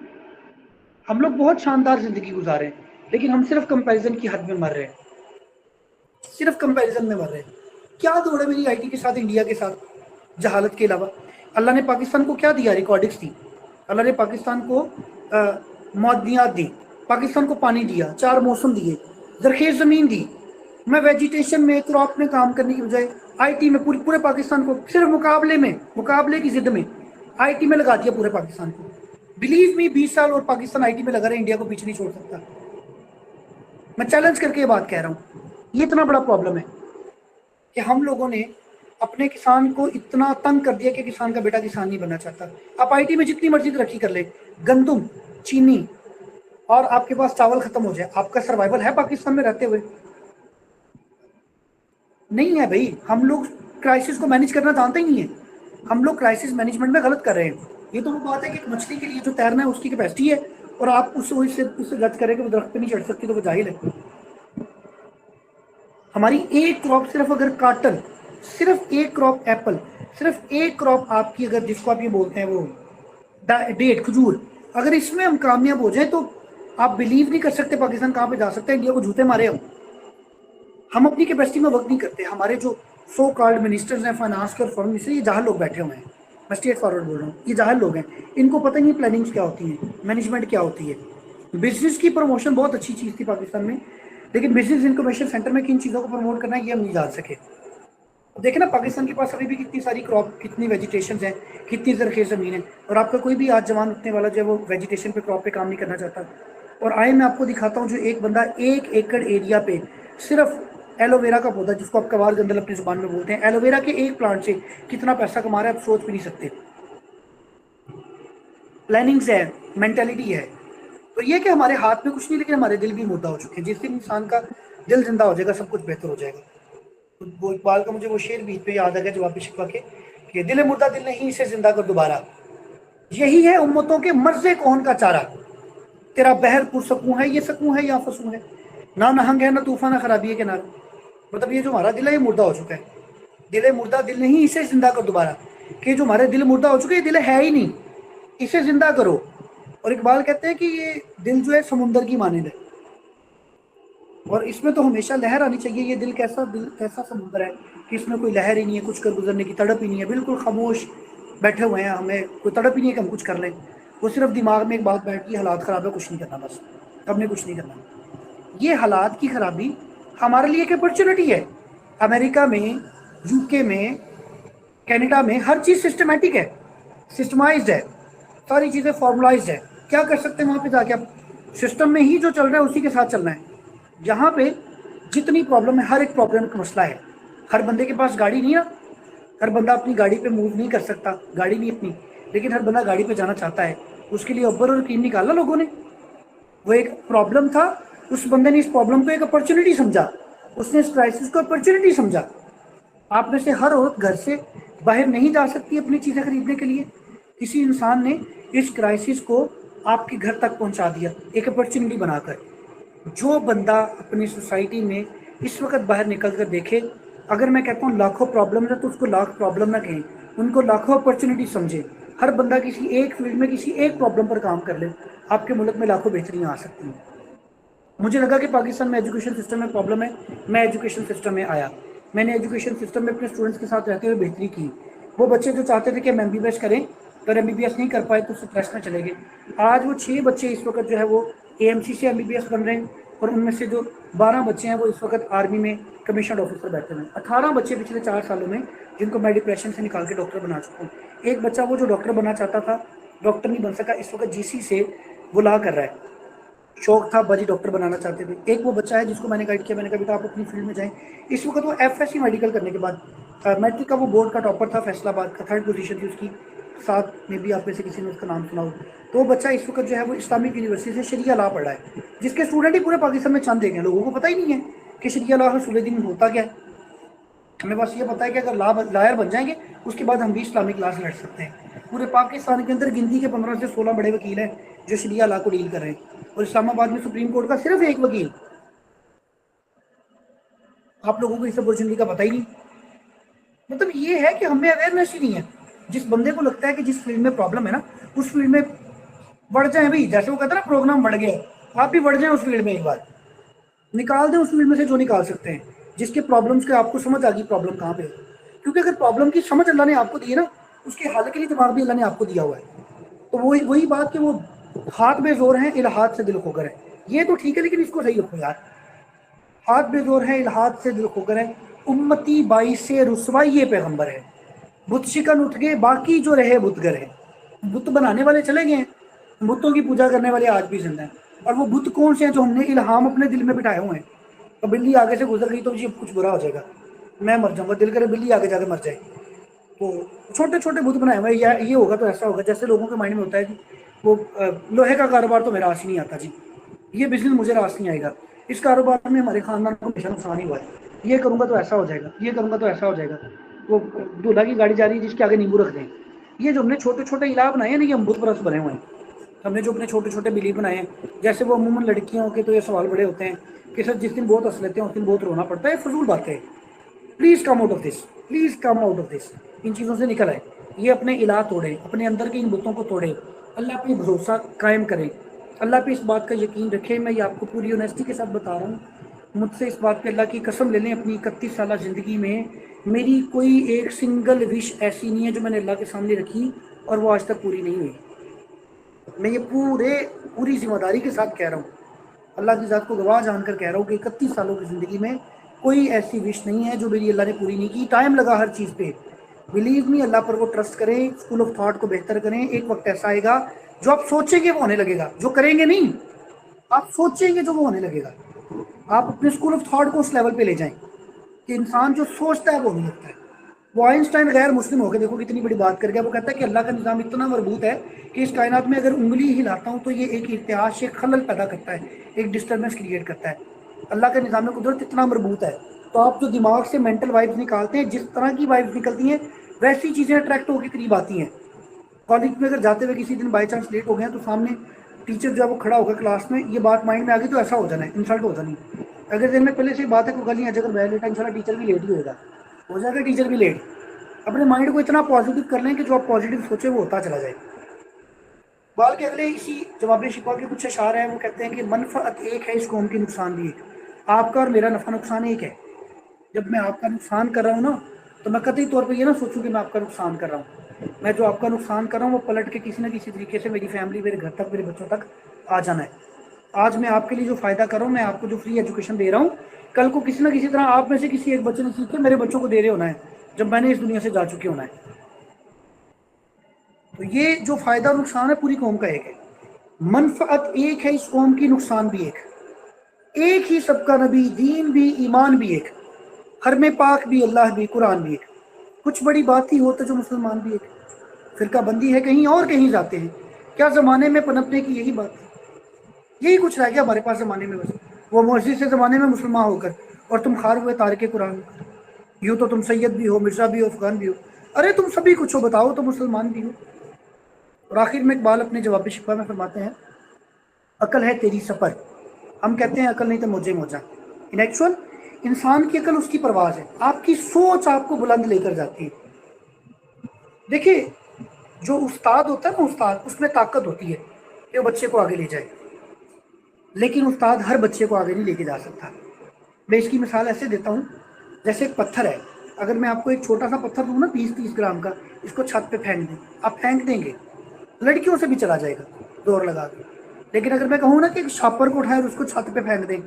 ہم لوگ بہت شاندار زندگی گزارے ہیں, لیکن ہم صرف کمپیریزن کی حد میں مر رہے ہیں, صرف کمپیریزن میں مر رہے ہیں. کیا دوڑ ہے میری آئی ٹی کے ساتھ, انڈیا کے ساتھ, جہالت کے علاوہ. اللہ نے پاکستان کو کیا دیا, ریکارڈنگس دی. اللہ نے پاکستان کو معدنیات دی, پاکستان کو پانی دیا, 4 موسم دیے, زرخیز زمین دی. میں ویجیٹیشن میں, کراپ میں کام کرنے کی بجائے آئی ٹی میں پورے پاکستان کو صرف مقابلے کی ضد میں آئی ٹی میں لگا دیا پورے پاکستان کو. بلیو می 20 سال اور پاکستان آئی ٹی میں لگا رہا ہے, انڈیا کو پیچھے نہیں چھوڑ سکتا. میں چیلنج کر کے یہ بات کہہ رہا ہوں. یہ اتنا بڑا پرابلم ہے کہ ہم لوگوں نے اپنے کسان کو اتنا تنگ کر دیا کہ کسان کا بیٹا کسان نہیں بننا چاہتا. آپ آئی ٹی میں جتنی مرضی ترقی کر لیں, گندم, چینی اور آپ کے پاس چاول ختم ہو جائے, آپ کا سروائیول ہے پاکستان میں رہتے ہوئے؟ نہیں ہے بھائی. ہم لوگ کرائسس کو مینیج کرنا جانتے ہی نہیں ہیں. ہم لوگ کرائسس مینجمنٹ میں غلط کر رہے ہیں. یہ تو وہ بات ہے کہ ایک مچھلی کے لیے جو تیرنا ہے اس کی کیپیسٹی ہے, اور آپ اس سے جج کریں کہ وہ درخت پہ نہیں چڑھ سکتی تو وہ جاہل ہے. ہماری ایک کراپ صرف اگر کاٹن, صرف ایک کراپ ایپل, صرف ایک کراپ آپ کی اگر جس کو آپ یہ بولتے ہیں وہ ڈیٹ, کھجور, اگر اس میں ہم کامیاب ہو جائیں تو آپ بلیو نہیں کر سکتے پاکستان کہاں پہ جا سکتا ہے. انڈیا کو جوتے مارے ہم اپنی کیپیسٹی میں ورک نہیں کرتے. ہمارے جو سو کالڈ منسٹرز ہیں فائنانس کے اور فارم منسٹر, یہ جہاں لوگ بیٹھے ہوئے ہیں, میں اسٹریٹ فارورڈ بول رہا ہوں, یہ جہاں لوگ ہیں, ان کو پتہ نہیں پلاننگز کیا ہوتی ہیں, مینجمنٹ کیا ہوتی ہے. بزنس کی پروموشن بہت اچھی چیز تھی پاکستان میں, لیکن بزنس انکوبیشن سینٹر میں کن چیزوں کو پروموٹ کرنا ہے یہ ہم نہیں جان سکے. دیکھیں نا پاکستان کے پاس ابھی بھی کتنی ساری کراپ, کتنی ویجیٹیشنز ہیں, کتنی زرخیز زمین ہے, اور آپ کا کوئی بھی آج جوان اٹھنے والا جو ہے وہ ویجیٹیشن پہ, کراپ پہ کام نہیں کرنا چاہتا. اور آئے میں آپ کو دکھاتا ہوں جو ایک بندہ 1 ایکڑ ایریا پہ صرف ایلو ویرا کا پودا, جس کو آپ کوار گندل اپنی زبان میں بولتے ہیں, ایلو ویرا کے ایک پلانٹ سے کتنا پیسہ کما رہا ہے آپ سوچ بھی نہیں سکتے. پلاننگز ہے, مینٹیلٹی ہے. تو یہ کہ ہمارے ہاتھ میں کچھ نہیں, لیکن ہمارے دل بھی مردہ ہو چکے ہیں. جس دن انسان کا دل زندہ ہو جائے گا سب کچھ بہتر ہو جائے گا. وہ اقبال کا مجھے وہ شعر بیچ پہ یاد آ گیا جواب شکوہ کے, کہ دل مردہ دل نہیں اسے زندہ کر دوبارہ, یہی ہے امتوں کے مرض کون کا چارہ. تیرا بحر پرسکون ہے, یہ سکون ہے یا فسون ہے, نہ نہنگ ہے نہ طوفان نہ خرابی ہے کنارہ. مطلب یہ جو ہمارا دل ہے یہ مردہ ہو چکا ہے. دل مردہ دل نہیں اسے زندہ کر دوبارہ, کہ جو ہمارے دل مردہ ہو چکے, یہ دل ہے ہی نہیں, اسے زندہ کرو. اور اقبال کہتے ہیں کہ یہ دل جو ہے سمندر کی مانند ہے, اور اس میں تو ہمیشہ لہر آنی چاہیے. یہ دل کیسا سمندر ہے کہ اس میں کوئی لہر ہی نہیں ہے, کچھ کر گزرنے کی تڑپ ہی نہیں ہے, بالکل خاموش بیٹھے ہوئے ہیں, ہمیں کوئی تڑپ ہی نہیں ہے کہ ہم کچھ کر لیں. وہ صرف دماغ میں ایک بات بیٹھ گئی, حالات خراب ہے, کچھ نہیں کرنا, بس ہم نے کچھ نہیں کرنا. یہ حالات کی خرابی ہمارے لیے ایک اپرچونٹی ہے. امریکہ میں, یو کے میں, کینیڈا میں ہر چیز سسٹمیٹک ہے, سسٹمائزڈ ہے, ساری چیزیں فارملائزڈ ہے. کیا کر سکتے ہیں وہاں پہ جا کے؟ اب سسٹم میں ہی جو چل رہا ہے اسی کے ساتھ چلنا ہے. جہاں پہ جتنی پرابلم ہے, ہر ایک پرابلم کا مسئلہ ہے. ہر بندے کے پاس گاڑی نہیں ہے, ہر بندہ اپنی گاڑی پہ موو نہیں کر سکتا, گاڑی نہیں اپنی, لیکن ہر بندہ گاڑی پہ جانا چاہتا ہے. اس کے لیے اوبر اور ٹیم نکالا لوگوں نے. وہ ایک پرابلم تھا, اس بندے نے اس پرابلم کو ایک اپرچونٹی سمجھا, اس نے اس کرائسس کو اپرچونٹی سمجھا. آپ میں سے ہر عورت گھر سے باہر نہیں جا سکتی اپنی چیزیں خریدنے کے لیے. کسی انسان نے اس کرائسس کو آپ کے گھر تک پہنچا دیا ایک اپرچونٹی بنا کر. جو بندہ اپنی سوسائٹی میں اس وقت باہر نکل کر دیکھے، اگر میں کہتا ہوں لاکھوں پرابلم ہے تو اس کو لاکھ پرابلم نہ کہیں، ان کو لاکھوں اپرچونیٹی سمجھے. ہر بندہ کسی ایک فیلڈ میں کسی ایک پرابلم پر کام کر لے، آپ کے ملک میں لاکھوں بہتریاں آ سکتی ہیں. مجھے لگا کہ پاکستان میں ایجوکیشن سسٹم میں پرابلم ہے، میں ایجوکیشن سسٹم میں آیا، میں نے ایجوکیشن سسٹم میں اپنے اسٹوڈنٹس کے ساتھ رہتے ہوئے بہتری کی. وہ بچے جو چاہتے تھے کہ ہم MBBS کریں، اگر MBBS نہیں کر پائے تو سپریس میں چلے گئے. آج وہ 6 بچے اس وقت جو ہے وہ AMC سے MBBS بن رہے ہیں، اور ان میں سے جو 12 بچے ہیں وہ اس وقت آرمی میں کمیشنڈ آفیسر بیٹھے ہوئے ہیں. 18 بچے پچھلے 4 سالوں میں جن کو میں ڈپریشن سے نکال کے ڈاکٹر بنا چکا ہوں. ایک بچہ وہ جو ڈاکٹر بننا چاہتا تھا ڈاکٹر نہیں بن سکا، اس وقت GC سے وہ لا کر رہا ہے. شوق تھا باجی ڈاکٹر بنانا چاہتے تھے. ایک وہ بچہ ہے جس کو میں نے گائیڈ کیا، میں نے کہا بیٹا آپ اپنی فیلڈ میں جائیں. اس وقت وہ FSC میڈیکل کرنے کے بعد میٹرک کا وہ بورڈ کا ٹاپر تھا، فیصل آباد کا 3rd پوزیشن تھی اس کی، ساتھ میں بھی آپ میں سے کسی نے اس کا نام سنا ہو. تو وہ بچہ اس وقت جو ہے وہ اسلامک یونیورسٹی سے شریعہ لا پڑھ رہا ہے، جس کے اسٹوڈنٹ ہی پورے پاکستان میں چند دیکھ ہیں. لوگوں کو پتہ ہی نہیں ہے کہ شریعہ لا رسول دین میں ہوتا کیا ہے. ہمیں بس یہ پتا ہے کہ اگر لائر بن جائیں گے اس کے بعد ہم بھی اسلامک لا سے لڑ سکتے ہیں. پورے پاکستان کے اندر گنتی کے 15 سے 16 بڑے وکیل ہیں جو شریعہ لا کو ڈیل کر رہے ہیں، اور اسلام آباد میں سپریم کورٹ کا صرف ایک وکیل. آپ لوگوں کو اس اپورچونٹی کا پتہ ہی نہیں. مطلب یہ ہے کہ ہمیں اویئرنیس ہی نہیں ہے. جس بندے کو لگتا ہے کہ جس فیلڈ میں پرابلم ہے نا اس فیلڈ میں بڑھ جائیں بھائی. جیسے وہ کہتے ہیں نا پروگرام بڑھ گیا، آپ بھی بڑھ جائیں اس فیلڈ میں، ایک بار نکال دیں اس فیلڈ میں سے جو نکال سکتے ہیں، جس کے پرابلمس کے آپ کو سمجھ آ گئی پرابلم کہاں پہ ہے. کیونکہ اگر پرابلم کی سمجھ اللہ نے آپ کو دی ہے نا، اس کے حل کے لیے دماغ بھی اللہ نے آپ کو دیا ہوا ہے. تو وہی بات کہ وہ ہاتھ بے زور ہیں الہات سے دل کھوگر ہے. یہ تو ٹھیک ہے لیکن اس کو صحیح رکھو یار. ہاتھ بے زور ہے الہات سے دل کھوگر ہے، امتی باعث سے رسوائی یہ پیغمبر ہے. بت شکن اٹھ گئے باقی جو رہے بتگر ہے. بت بنانے والے چلے گئے ہیں، بتوں کی پوجا کرنے والے آج بھی زندہ ہیں. اور وہ بت کون سے ہیں جو ہم نے الہام اپنے دل میں بٹھائے ہوئے ہیں. تو بلی آگے سے گزر گئی تو یہ کچھ برا ہو جائے گا، میں مر جاؤں گا، دل کرے بلی آگے جا کے مر جائے. تو چھوٹے چھوٹے بت بنائے ہوئے یہ ہوگا تو ایسا ہوگا. جیسے لوگوں کے مائنڈ میں ہوتا ہے جی وہ لوہے کا کاروبار تو میرا راس نہیں آتا جی، یہ بزنس مجھے راس نہیں آئے گا، اس کاروبار میں ہمارے خاندان کو ہمیشہ نقصان ہی ہوا ہے، یہ کروں گا تو ایسا ہو جائے گا، یہ کروں گا تو ایسا ہو جائے گا. وہ دولہا کی گاڑی جا رہی ہے جس کے آگے نیمبو رکھ دیں. یہ جو ہم نے چھوٹے چھوٹے الہ بنائے ہیں نا، یہ ہم بت پرست بنے ہوئے ہیں. ہم نے جو اپنے چھوٹے چھوٹے بلیف بنائے ہیں، جیسے وہ عموماً لڑکیوں کے تو یہ سوال بڑے ہوتے ہیں کہ سر جس دن بہت ہنس لیتے ہیں اس دن بہت رونا پڑتا ہے. فضول بات ہے. Please come out of this, please come out of this. ان چیزوں سے نکل آئے. یہ اپنے الہ توڑے، اپنے اندر کے ان بتوں کو توڑے، اللہ پہ بھروسہ قائم کریں، اللہ پہ اس بات کا یقین رکھیں. میں یہ آپ کو پوری اونیسٹی کے ساتھ بتا رہا ہوں، مجھ سے اس بات پہ اللہ کی قسم لے لیں، اپنی 31 سالہ زندگی میں میری کوئی ایک سنگل وش ایسی نہیں ہے جو میں نے اللہ کے سامنے رکھی اور وہ آج تک پوری نہیں ہوئی. میں یہ پوری ذمہ داری کے ساتھ کہہ رہا ہوں، اللہ کی ذات کو گواہ جان کر کہہ رہا ہوں کہ 31 سالوں کی زندگی میں کوئی ایسی وش نہیں ہے جو میری اللہ نے پوری نہیں کی. ٹائم لگا ہر چیز پہ، بلیو می، اللہ پر وہ ٹرسٹ کریں، اسکول آف تھاٹ کو بہتر کریں. ایک وقت ایسا آئے گا جو آپ سوچیں گے وہ ہونے لگے گا، جو کریں گے نہیں، آپ سوچیں گے جو وہ ہونے لگے گا. آپ اپنے اسکول آف تھاٹ کو اس لیول پہ لے جائیں کہ انسان جو سوچتا ہے وہ ہونے لگتا ہے. وہ آئنسٹائن غیر مسلم ہو کے دیکھو کتنی بڑی بات کر گیا. وہ کہتا ہے کہ اللہ کا نظام اتنا مربوط ہے کہ اس کائنات میں اگر انگلی ہلاتا ہوں تو یہ ایک ارتعاش، ایک خلل پیدا کرتا ہے، ایک ڈسٹربنس کریٹ کرتا ہے. اللہ کا نظام قدرت اتنا مربوط ہے. تو آپ جو دماغ سے مینٹل وائبز نکالتے ہیں، جس طرح کی وائبز نکلتی ہیں ویسی چیزیں اٹریکٹ ہو کے قریب آتی ہیں. کالج میں اگر جاتے ہوئے کسی دن بائی چانس لیٹ ہو گئے تو سامنے ٹیچر جو ہے وہ کھڑا ہوگا کلاس میں، یہ بات مائنڈ میں آ گئی تو ایسا ہو جانا ہے، انسلٹ ہو جانی. اگر دن میں پہلے سے بات ہے کوئی گل نہیں ہے، اگر میں لیٹ ان شاء اللہ ٹیچر بھی لیٹ ہی ہوگا، ہو جائے گا ٹیچر بھی لیٹ. اپنے مائنڈ کو اتنا پازیٹیو کر لیں کہ جو آپ پازیٹیو سوچیں وہ ہوتا چلا جائے. بال کے اگلے اسی جواب شفا کے کچھ اشعار ہیں. وہ کہتے ہیں کہ منفعت ایک ہے اس قوم کی، نقصان بھی ایک. آپ کا اور میرا نفع نقصان ایک ہے. جب میں آپ کا نقصان کر رہا ہوں نا تو میں قطعی طور پہ یہ نہ سوچوں کہ میں آپ کا نقصان کر رہا ہوں. میں جو آپ کا نقصان کر رہا ہوں وہ پلٹ کے کسی نہ کسی طریقے سے میری فیملی، میرے گھر تک، میرے بچوں تک آ جانا ہے. آج میں آپ کے لیے جو فائدہ کر رہا ہوں، میں آپ کو جو فری ایجوکیشن دے رہا ہوں، کل کو کسی نہ کسی طرح آپ میں سے کسی ایک بچے نے سیکھ کے میرے بچوں کو دے رہے ہونا ہے جب میں نے اس دنیا سے جا چکے ہونا ہے. تو یہ جو فائدہ اور نقصان ہے پوری قوم کا ایک ہے. منفعت ایک ہے اس قوم کی، نقصان بھی ایک. ایک ہی سب کا نبی، دین بھی، ایمان بھی ایک، حرم پاک بھی، اللہ بھی، قرآن بھی ایک. کچھ بڑی بات ہی ہوتا جو مسلمان بھی ایک. فرقہ بندی ہے کہیں اور کہیں جاتے ہیں، کیا زمانے میں پنپنے کی یہی بات تھی؟ یہی کچھ رہ گیا ہمارے پاس زمانے میں. بس وہ معزز سے زمانے میں مسلمان ہو کر اور تم خار ہوئے تارک قرآن. یوں تو تم سید بھی ہو، مرزا بھی ہو، افغان بھی ہو، ارے تم سبھی کچھ ہو، بتاؤ تو مسلمان بھی ہو. اور آخر میں اقبال اپنے جواب شفا میں فرماتے ہیں، عقل ہے تیری سفر، ہم کہتے ہیں عقل نہیں تو موجے موجہ. ان ایکچوئل انسان کی عقل اس کی پرواز ہے. آپ کی سوچ آپ کو بلند لے کر جاتی ہے. دیکھیے جو استاد ہوتا ہے نا، استاد اس میں طاقت ہوتی ہے کہ وہ بچے کو آگے لے جائے، لیکن استاد ہر بچے کو آگے نہیں لے کے جا سکتا. میں اس کی مثال ایسے دیتا ہوں، جیسے ایک پتھر ہے. اگر میں آپ کو ایک چھوٹا سا پتھر دوں نا 20-30 گرام کا، اس کو چھت پہ پھینک دیں، آپ پھینک دیں گے، لڑکیوں سے بھی چلا جائے گا زور لگا کے. لیکن اگر میں کہوں نا کہ ایک شاپر کو اٹھائے اور اس کو چھت پہ پھینک دیں،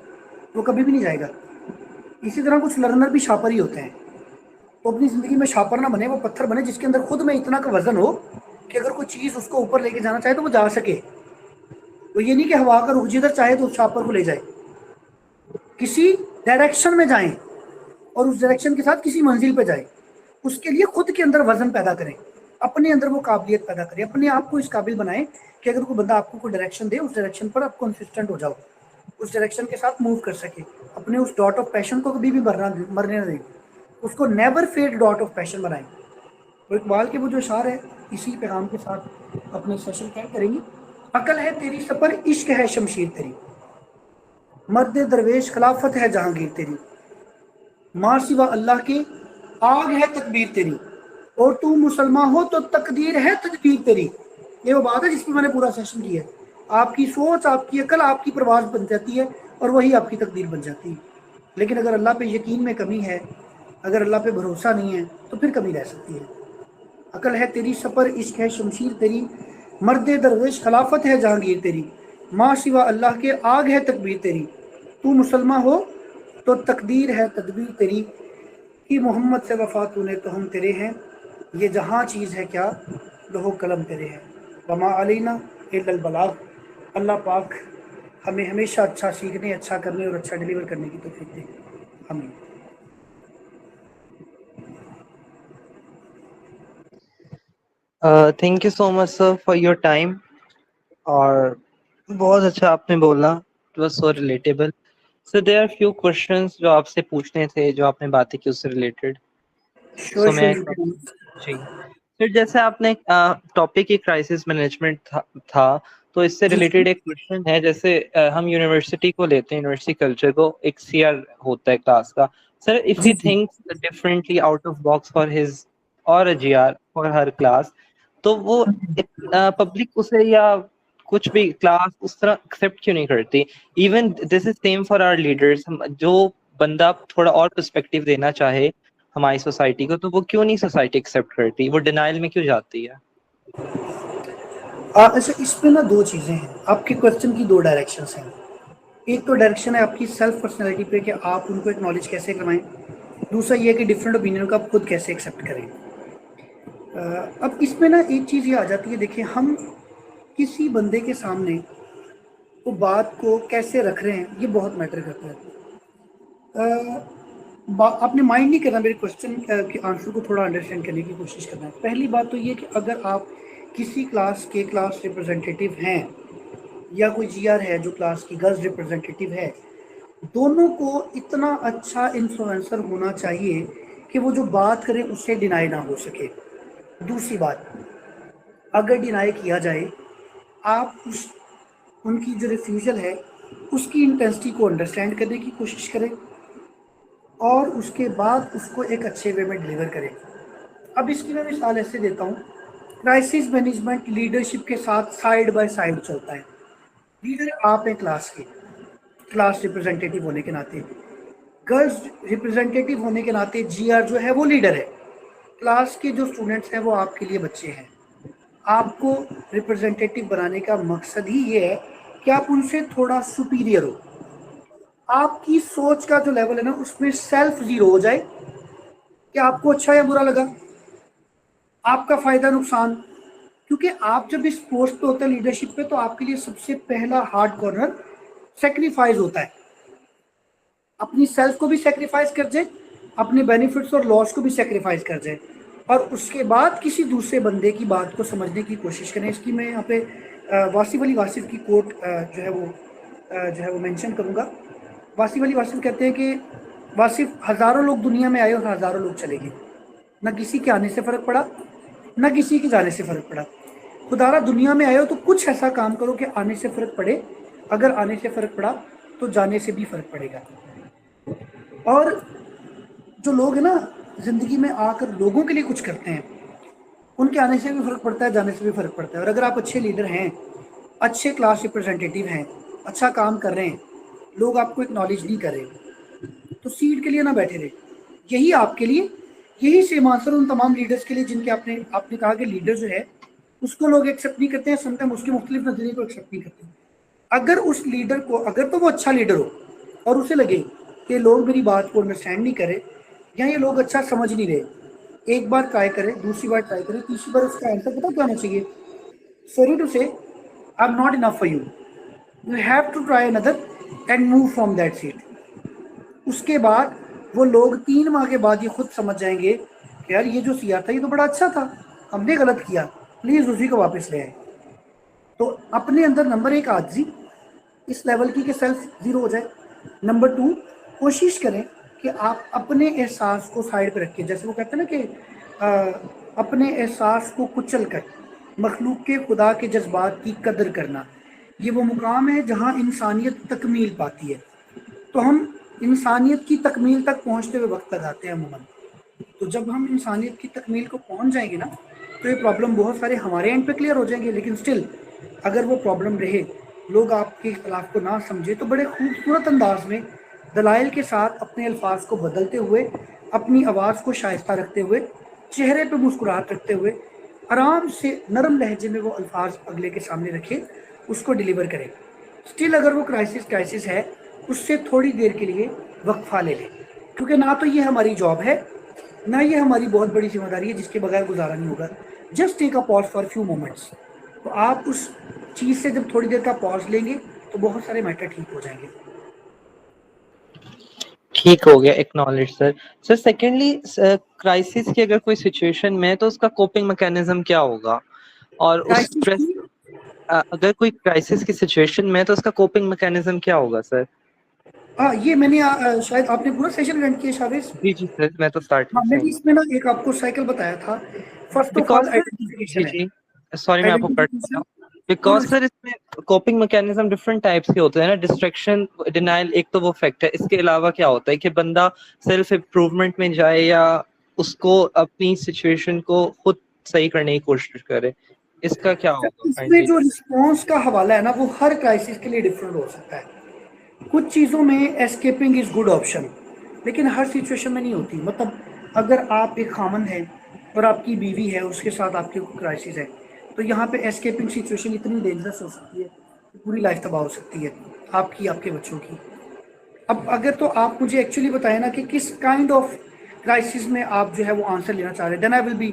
وہ کبھی بھی نہیں جائے گا. اسی طرح کچھ لرنر بھی شاپر ہی ہوتے ہیں. تو اپنی زندگی میں شاپر نہ بنے، وہ پتھر بنے جس کے اندر خود میں اتنا کا وزن ہو کہ اگر کوئی چیز اس کو اوپر لے کے جانا چاہے تو وہ جا سکے. تو یہ نہیں کہ ہوا کا رخ جدھر چاہے تو اس شاپر کو لے جائے. کسی ڈائریکشن میں جائیں اور اس ڈائریکشن کے ساتھ کسی منزل پہ جائیں. اس کے لیے خود کے اندر وزن پیدا کریں، اپنے اندر وہ قابلیت پیدا کریں، اپنے آپ کو اس قابل بنائیں کہ اگر کوئی بندہ آپ کو کوئی ڈائریکشن دے، اس ڈائریکشن پر آپ کنسسٹنٹ ہو جاؤ، اس ڈائریکشن کے ساتھ موو کر سکے. اپنے اس ڈاٹ آف پیشن کو کبھی بھی مرنے نہ دیں، اس کو نیور فیڈ ڈاٹ آف پیشن بنائیں. تو اقبال کے وہ جو اشعار ہے اسی پیغام کے ساتھ اپنے سیشن کیا کریں گی. عقل ہے تیری سپر، عشق ہے شمشیر تیری، مرد درویش خلافت ہے جہانگیر تیری، ماں سوا اللہ کے آگ ہے تکبیر تیری، اور تو مسلمان ہو تو تقدیر ہے تدبیر تیری. یہ وہ بات ہے جس پہ میں نے پورا سیشن کیا ہے. آپ کی سوچ، آپ کی عقل آپ کی پرواز بن جاتی ہے اور وہی آپ کی تقدیر بن جاتی ہے. لیکن اگر اللہ پہ یقین میں کمی ہے، اگر اللہ پہ بھروسہ نہیں ہے تو پھر کمی رہ سکتی ہے. عقل ہے تیری سپر، عشق ہے شمشیر تیری، مرد درویش خلافت ہے جہانگیر تیری، ماں سوا اللہ کے آگ ہے تکبیر تیری، تو مسلمان ہو تو تقدیر ہے تدبیر تیری، کہ محمد سے وفا تو نے تو ہم تیرے ہیں، یہ جہاں چیز ہے کیا لوح قلم تیرے ہیں. وما علینا الا البلاغ. اللہ پاک ہمیں ہمیشہ اچھا سیکھنے، اچھا کرنے اور اچھا ڈیلیور کرنے کی توفیق دے. آمین. Thank you so much sir for your time. اور بہت اچھا آپ نے بولا، it was so relatable. So there are few questions جو آپ سے پوچھنے تھے، جو آپ نے باتیں کی اس سے ریلیٹڈ. شور سو شور میں جی پھر جیسے آپ نے ٹاپک ایک کرائسس مینجمنٹ تھا، تو اس سے جی ریلیٹڈ ایک کوشچن ہے. جیسے ہم یونیورسٹی کو لیتے ہیں، یونیورسٹی کلچر کو، ایک سی آر ہوتا ہے کلاس کا. سر اف جی ہی جی thinks differently out of box for his اور جی آر فار ہر کلاس، تو وہ پبلک اسے یا کچھ بھی کلاس اس طرح ایکسپٹ کیوں نہیں کرتی؟ Even this is same for our leaders. جو بندہ تھوڑا اور پرسپیکٹو دینا چاہے ہماری سوسائٹی کو، تو وہ کیوں نہیں سوسائٹی ایکسپٹ کرتی؟ وہ ڈینائل میں کیوں جاتی ہے؟ اچھا، اس میں نا دو چیزیں ہیں. آپ کے کوشچن کی دو ڈائریکشنس ہیں. ایک تو ڈائریکشن ہے آپ کی سیلف پرسنالٹی پہ کہ آپ ان کو ایکنالج کیسے کروائیں. دوسرا یہ کہ ڈفرینٹ اوپینین کو آپ خود کیسے ایکسیپٹ کریں. اب اس میں نا ایک چیز یہ آ جاتی ہے، دیکھیں ہم کسی بندے کے سامنے وہ بات کو کیسے رکھ رہے ہیں یہ بہت میٹر کرتا ہے. آپ نے مائنڈ نہیں کرنا میرے کوشچن کے آنسر کو تھوڑا انڈرسٹینڈ کرنے کی کوشش کرنا ہے. پہلی بات تو یہ کہ اگر آپ کسی کلاس کے کلاس ریپرزنٹیٹیو ہیں یا کوئی جی آر ہے جو کلاس کی گرلز ریپرزنٹیٹیو ہے، دونوں کو اتنا اچھا انفلوئنسر ہونا چاہیے کہ وہ جو بات کریں اس سے ڈینائی نہ ہو سکے. دوسری بات، اگر ڈینائی کیا جائے، آپ ان کی جو ریفیوژل ہے اس کی انٹینسٹی کو انڈرسٹینڈ کرنے کی کوشش کریں اور اس کے بعد اس کو ایک اچھے وے میں ڈلیور کریں. اب اس کی میں مثال ایسے دیتا ہوں. کرائسس مینجمنٹ لیڈرشپ کے ساتھ سائیڈ بائی سائیڈ چلتا ہے. لیڈر آپ ہیں کلاس کے، کلاس ریپرزنٹیٹیو ہونے کے ناطے، گرلز ریپرزنٹیٹیو ہونے کے ناطے جی آر جو ہے وہ لیڈر ہے. کلاس کے جو اسٹوڈنٹس ہیں وہ آپ کے لیے بچے ہیں. آپ کو ریپرزنٹیٹیو بنانے کا مقصد ہی یہ ہے کہ آپ ان سے تھوڑا سپیریئر ہو. آپ کی سوچ کا جو لیول ہے نا اس میں سیلف زیرو ہو جائے کہ آپ کو اچھا یا برا لگا، آپ کا فائدہ نقصان. کیونکہ آپ جب اس پوسٹ پہ ہوتے ہیں لیڈرشپ پہ، تو آپ کے لیے سب سے پہلا ہارڈ کارنر سیکریفائز ہوتا ہے. اپنی سیلف کو بھی سیکریفائز کر جائے، اپنے بینیفٹس اور لاس کو بھی سیکریفائز کر جائے، اور اس کے بعد کسی دوسرے بندے کی بات کو سمجھنے کی کوشش کریں. اس کی میں یہاں پہ واصف علی واصف کی کوٹ جو ہے وہ مینشن کروں گا. واصف علی واصف کہتے ہیں کہ واصف ہزاروں لوگ دنیا میں آئے اور ہزاروں لوگ چلے گئے، نہ کسی کے آنے سے فرق پڑا نہ کسی کے جانے سے فرق پڑا. خدا را دنیا میں آئے ہو تو کچھ ایسا کام کرو کہ آنے سے فرق پڑے. اگر آنے سے فرق پڑا تو جانے سے بھی فرق پڑے گا. اور جو لوگ ہیں نا زندگی میں آ کر لوگوں کے لیے کچھ کرتے ہیں, ان کے آنے سے بھی فرق پڑتا ہے, جانے سے بھی فرق پڑتا ہے. اور اگر آپ اچھے لیڈر ہیں, اچھے کلاس ریپرزینٹیٹیو ہیں, اچھا کام کر رہے ہیں, لوگ آپ کو ایکنالج نہیں کر رہے, تو سیٹ کے لیے نہ بیٹھے رہے. یہی آپ کے لیے, یہی سیم آنسر ان تمام لیڈرز کے لیے جن کے آپ نے کہا کہ لیڈر جو ہے اس کو لوگ ایکسیپٹ نہیں کرتے ہیں, سمٹائم اس کے مختلف نظریے کو ایکسیپٹ نہیں کرتے. اگر اس لیڈر کو, اگر تو وہ اچھا لیڈر ہو اور اسے لگے کہ لوگ میری بات کو انڈرسٹینڈ نہیں کرے یا یہ لوگ اچھا سمجھ نہیں رہے, ایک بار ٹرائی کرے, دوسری بار ٹرائی کرے, تیسری بار اس کا آنسر پتا کیا ہونا چاہیے, sorry to say I am not enough for you, you have to try اندر and move from that set. اس کے بعد وہ لوگ 3 ماہ کے بعد یہ خود سمجھ جائیں گے کہ یار یہ جو سیاہ تھا یہ تو بڑا اچھا تھا, ہم نے غلط کیا, پلیز اسی کو واپس لے آئے. تو اپنے اندر نمبر 1 عاجزی اس لیول کی کہ سیلف زیرو ہو جائے. نمبر 2 کوشش کریں کہ آپ اپنے احساس کو سائڈ پہ رکھیں, جیسے وہ کہتے ہیں نا کہ اپنے احساس کو کچل کر مخلوق کے خدا کے جذبات کی قدر کرنا, یہ وہ مقام ہے جہاں انسانیت تکمیل پاتی ہے. تو ہم انسانیت کی تکمیل تک پہنچتے ہوئے وقت لگاتے ہیں عموماً. تو جب ہم انسانیت کی تکمیل کو پہنچ جائیں گے نا تو یہ پرابلم بہت سارے ہمارے اینڈ پہ کلیئر ہو جائیں گے. لیکن سٹل اگر وہ پرابلم رہے, لوگ آپ کے اختلاف کو نہ سمجھے, تو بڑے خوبصورت انداز میں دلائل کے ساتھ اپنے الفاظ کو بدلتے ہوئے, اپنی آواز کو شائستہ رکھتے ہوئے, چہرے پہ مسکراہٹ رکھتے ہوئے, آرام سے نرم لہجے میں وہ الفاظ اگلے کے سامنے رکھے, اس کو ڈیلیور کرے. سٹل اگر وہ کرائسس ہے, اس سے تھوڑی دیر کے لیے وقفہ لے لیں, کیونکہ نہ تو یہ ہماری جاب ہے, نہ یہ ہماری بہت بڑی ذمہ داری ہے جس کے بغیر گزارا نہیں ہوگا. Just take a pause for few moments. تو آپ اس چیز سے جب تھوڑی دیر کا پاز لیں گے تو بہت سارے میٹر ٹھیک ہو جائیں گے. ٹھیک ہو گیا, ایکنالج سر. سر سیکنڈلی, کرائسس کی اگر کوئی سچویشن میں تو اس کا کوپنگ میکینزم کیا ہوگا, اور اس کرائسس اسٹریس, کی اگر کوئی کرائسس کی سچویشن میں تو اس کا کوپنگ میکینزم کیا ہوگا سر؟ یہ میں نے شاید آپ نے پورا سیشن رن کیا شاویز. جی جی سر, میں تو اسٹارٹنگ ہاں سے میں نے ہوں. اس میں نا ایک آپ کو سائیکل بتایا تھا. First of all because sir, جی آئیڈینٹیفیکیشن ہے. جی, سوری میں آپ کو کٹ کر رہا آئیڈینٹیفیکیشن ہوں. بیکاز سر اس میں کوپنگ میکینزم ڈفرنٹ ٹائپس کے ہوتے ہیں نا, ڈسٹریکشن, ڈینائل, ایک تو وہ فیکٹ ہے. اس کے علاوہ کیا ہوتا ہے کہ بندہ سیلف امپروومنٹ میں جائے یا اس کو اپنی سچویشن کو خود صحیح کرنے کی کوشش کرے, اس کا کیا ہوگا اس میں کائنڈلی؟ جو رسپانس کا حوالہ ہے نا وہ ہر کرائسس کے لیے ڈفرینٹ ہو سکتا ہے. کچھ چیزوں میں اسکیپنگ از گڈ آپشن, لیکن ہر سچویشن میں نہیں ہوتی. مطلب اگر آپ ایک خامند ہیں اور آپ کی بیوی ہے, اس کے ساتھ آپ کی کرائسس ہے, تو یہاں پہ اسکیپنگ سچویشن اتنی ڈینجرس ہو سکتی ہے کہ پوری لائف تباہ ہو سکتی ہے, آپ کی, آپ کے بچوں کی. اب اگر تو آپ مجھے ایکچولی بتائیں نا کہ کس کائنڈ آف کرائسس میں آپ جو ہے وہ آنسر لینا چاہ رہے ہیں, دین I will be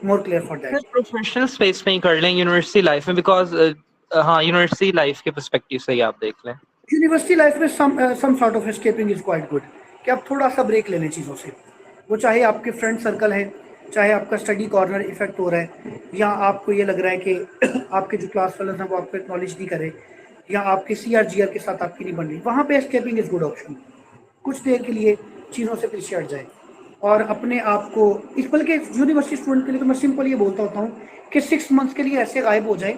more clear for that. Professional space میں ہی کر لیں, یونیورسٹی لائف میں, بیکاز ہاں یونیورسٹی لائف کے پرسپیکٹیو سے ہی آپ دیکھ لیں. یونیورسٹی لائف میں some sort of escaping is quite good, کہ آپ تھوڑا سا بریک لے لیں چیزوں سے. وہ چاہے آپ کے فرینڈ سرکل ہے, چاہے آپ کا اسٹڈی کارنر افیکٹ ہو رہا ہے, یا آپ کو یہ لگ رہا ہے کہ آپ کے جو کلاس فیلوز ہیں وہ آپ کو ایکنالج نہیں کرے, یا آپ کے سی آر جی آر کے ساتھ آپ کی نہیں بن رہی, وہاں پہ اسکیپنگ از گڈ آپشن. کچھ دیر کے لیے چیزوں سے پیچھے ہٹ جائے اور اپنے آپ کو, اس بلکہ یونیورسٹی اسٹوڈنٹ کے لیے تو میں سمپل یہ بولتا ہوتا ہوں کہ 6 منتھس کے لیے ایسے غائب ہو جائے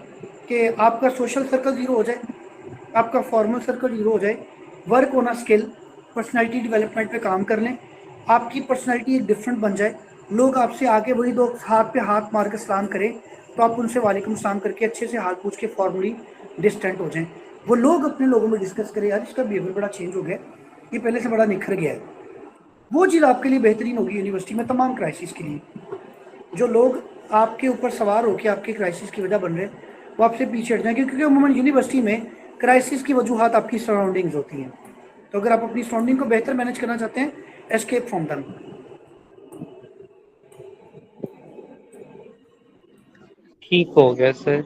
کہ آپ کا سوشل سرکل زیرو ہو جائے, آپ کا فارمل سرکل زیرو ہو جائے. Work on skill, personality development پہ کام کر لیں, آپ کی پرسنالٹی ایک ڈفرینٹ بن جائے. لوگ آپ سے آگے وہی دو ہاتھ پہ ہاتھ مار کے سلام کریں تو آپ ان سے وعلیکم السلام کر کے اچھے سے حال پوچھ کے فارملی ڈسٹینٹ ہو جائیں. وہ لوگ اپنے لوگوں میں ڈسکس کریں, یار اس کا بیہیویئر بڑا چینج ہو گیا, یہ پہلے سے بڑا نکھر گیا ہے. وہ چیز آپ کے لیے بہترین ہوگی یونیورسٹی میں تمام کرائسس کے لیے. جو لوگ آپ کے اوپر سوار ہو کے آپ کے کرائسس کی وجہ بن رہے ہیں وہ آپ سے پیچھے ہٹ جائیں گے, کیونکہ عموماً یونیورسٹی میں کرائسس کی وجوہات آپ کی سراؤنڈنگز ہوتی ہیں. تو اگر آپ اپنی سراؤنڈنگ کو بہتر مینیج کرنا چاہتے ہیں, اسکیپ فرام دم. ٹھیک ہو گیا سر.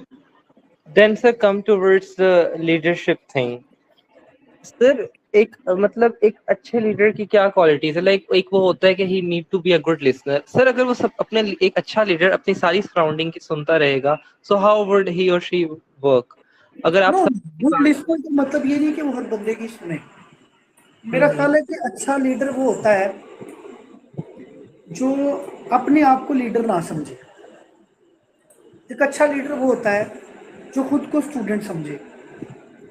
دین سر کم ٹوورڈس لیڈرشپ تھنگ. سر ایک مطلب ایک اچھے لیڈر کی کیا کوالٹیز ہے, لائک ایک وہ ہوتا ہے کہ he need to be a good listener. Sir اگر وہ سب اپنے, ایک اچھا لیڈر اپنی ساری سراؤنڈنگ کی سنتا رہے گا, سو ہاؤ وڈ ہی اور شی ورک؟ اگر آپ نو, سب کی گڈ بات. لسنر کا مطلب یہ نہیں کہ وہ ہر بندے کی سنیں. میرا ہوں خیال ہے کہ اچھا لیڈر وہ ہوتا ہے جو اپنے آپ کو لیڈر نہ سمجھے. ایک اچھا لیڈر وہ ہوتا ہے جو خود کو اسٹوڈنٹ سمجھے.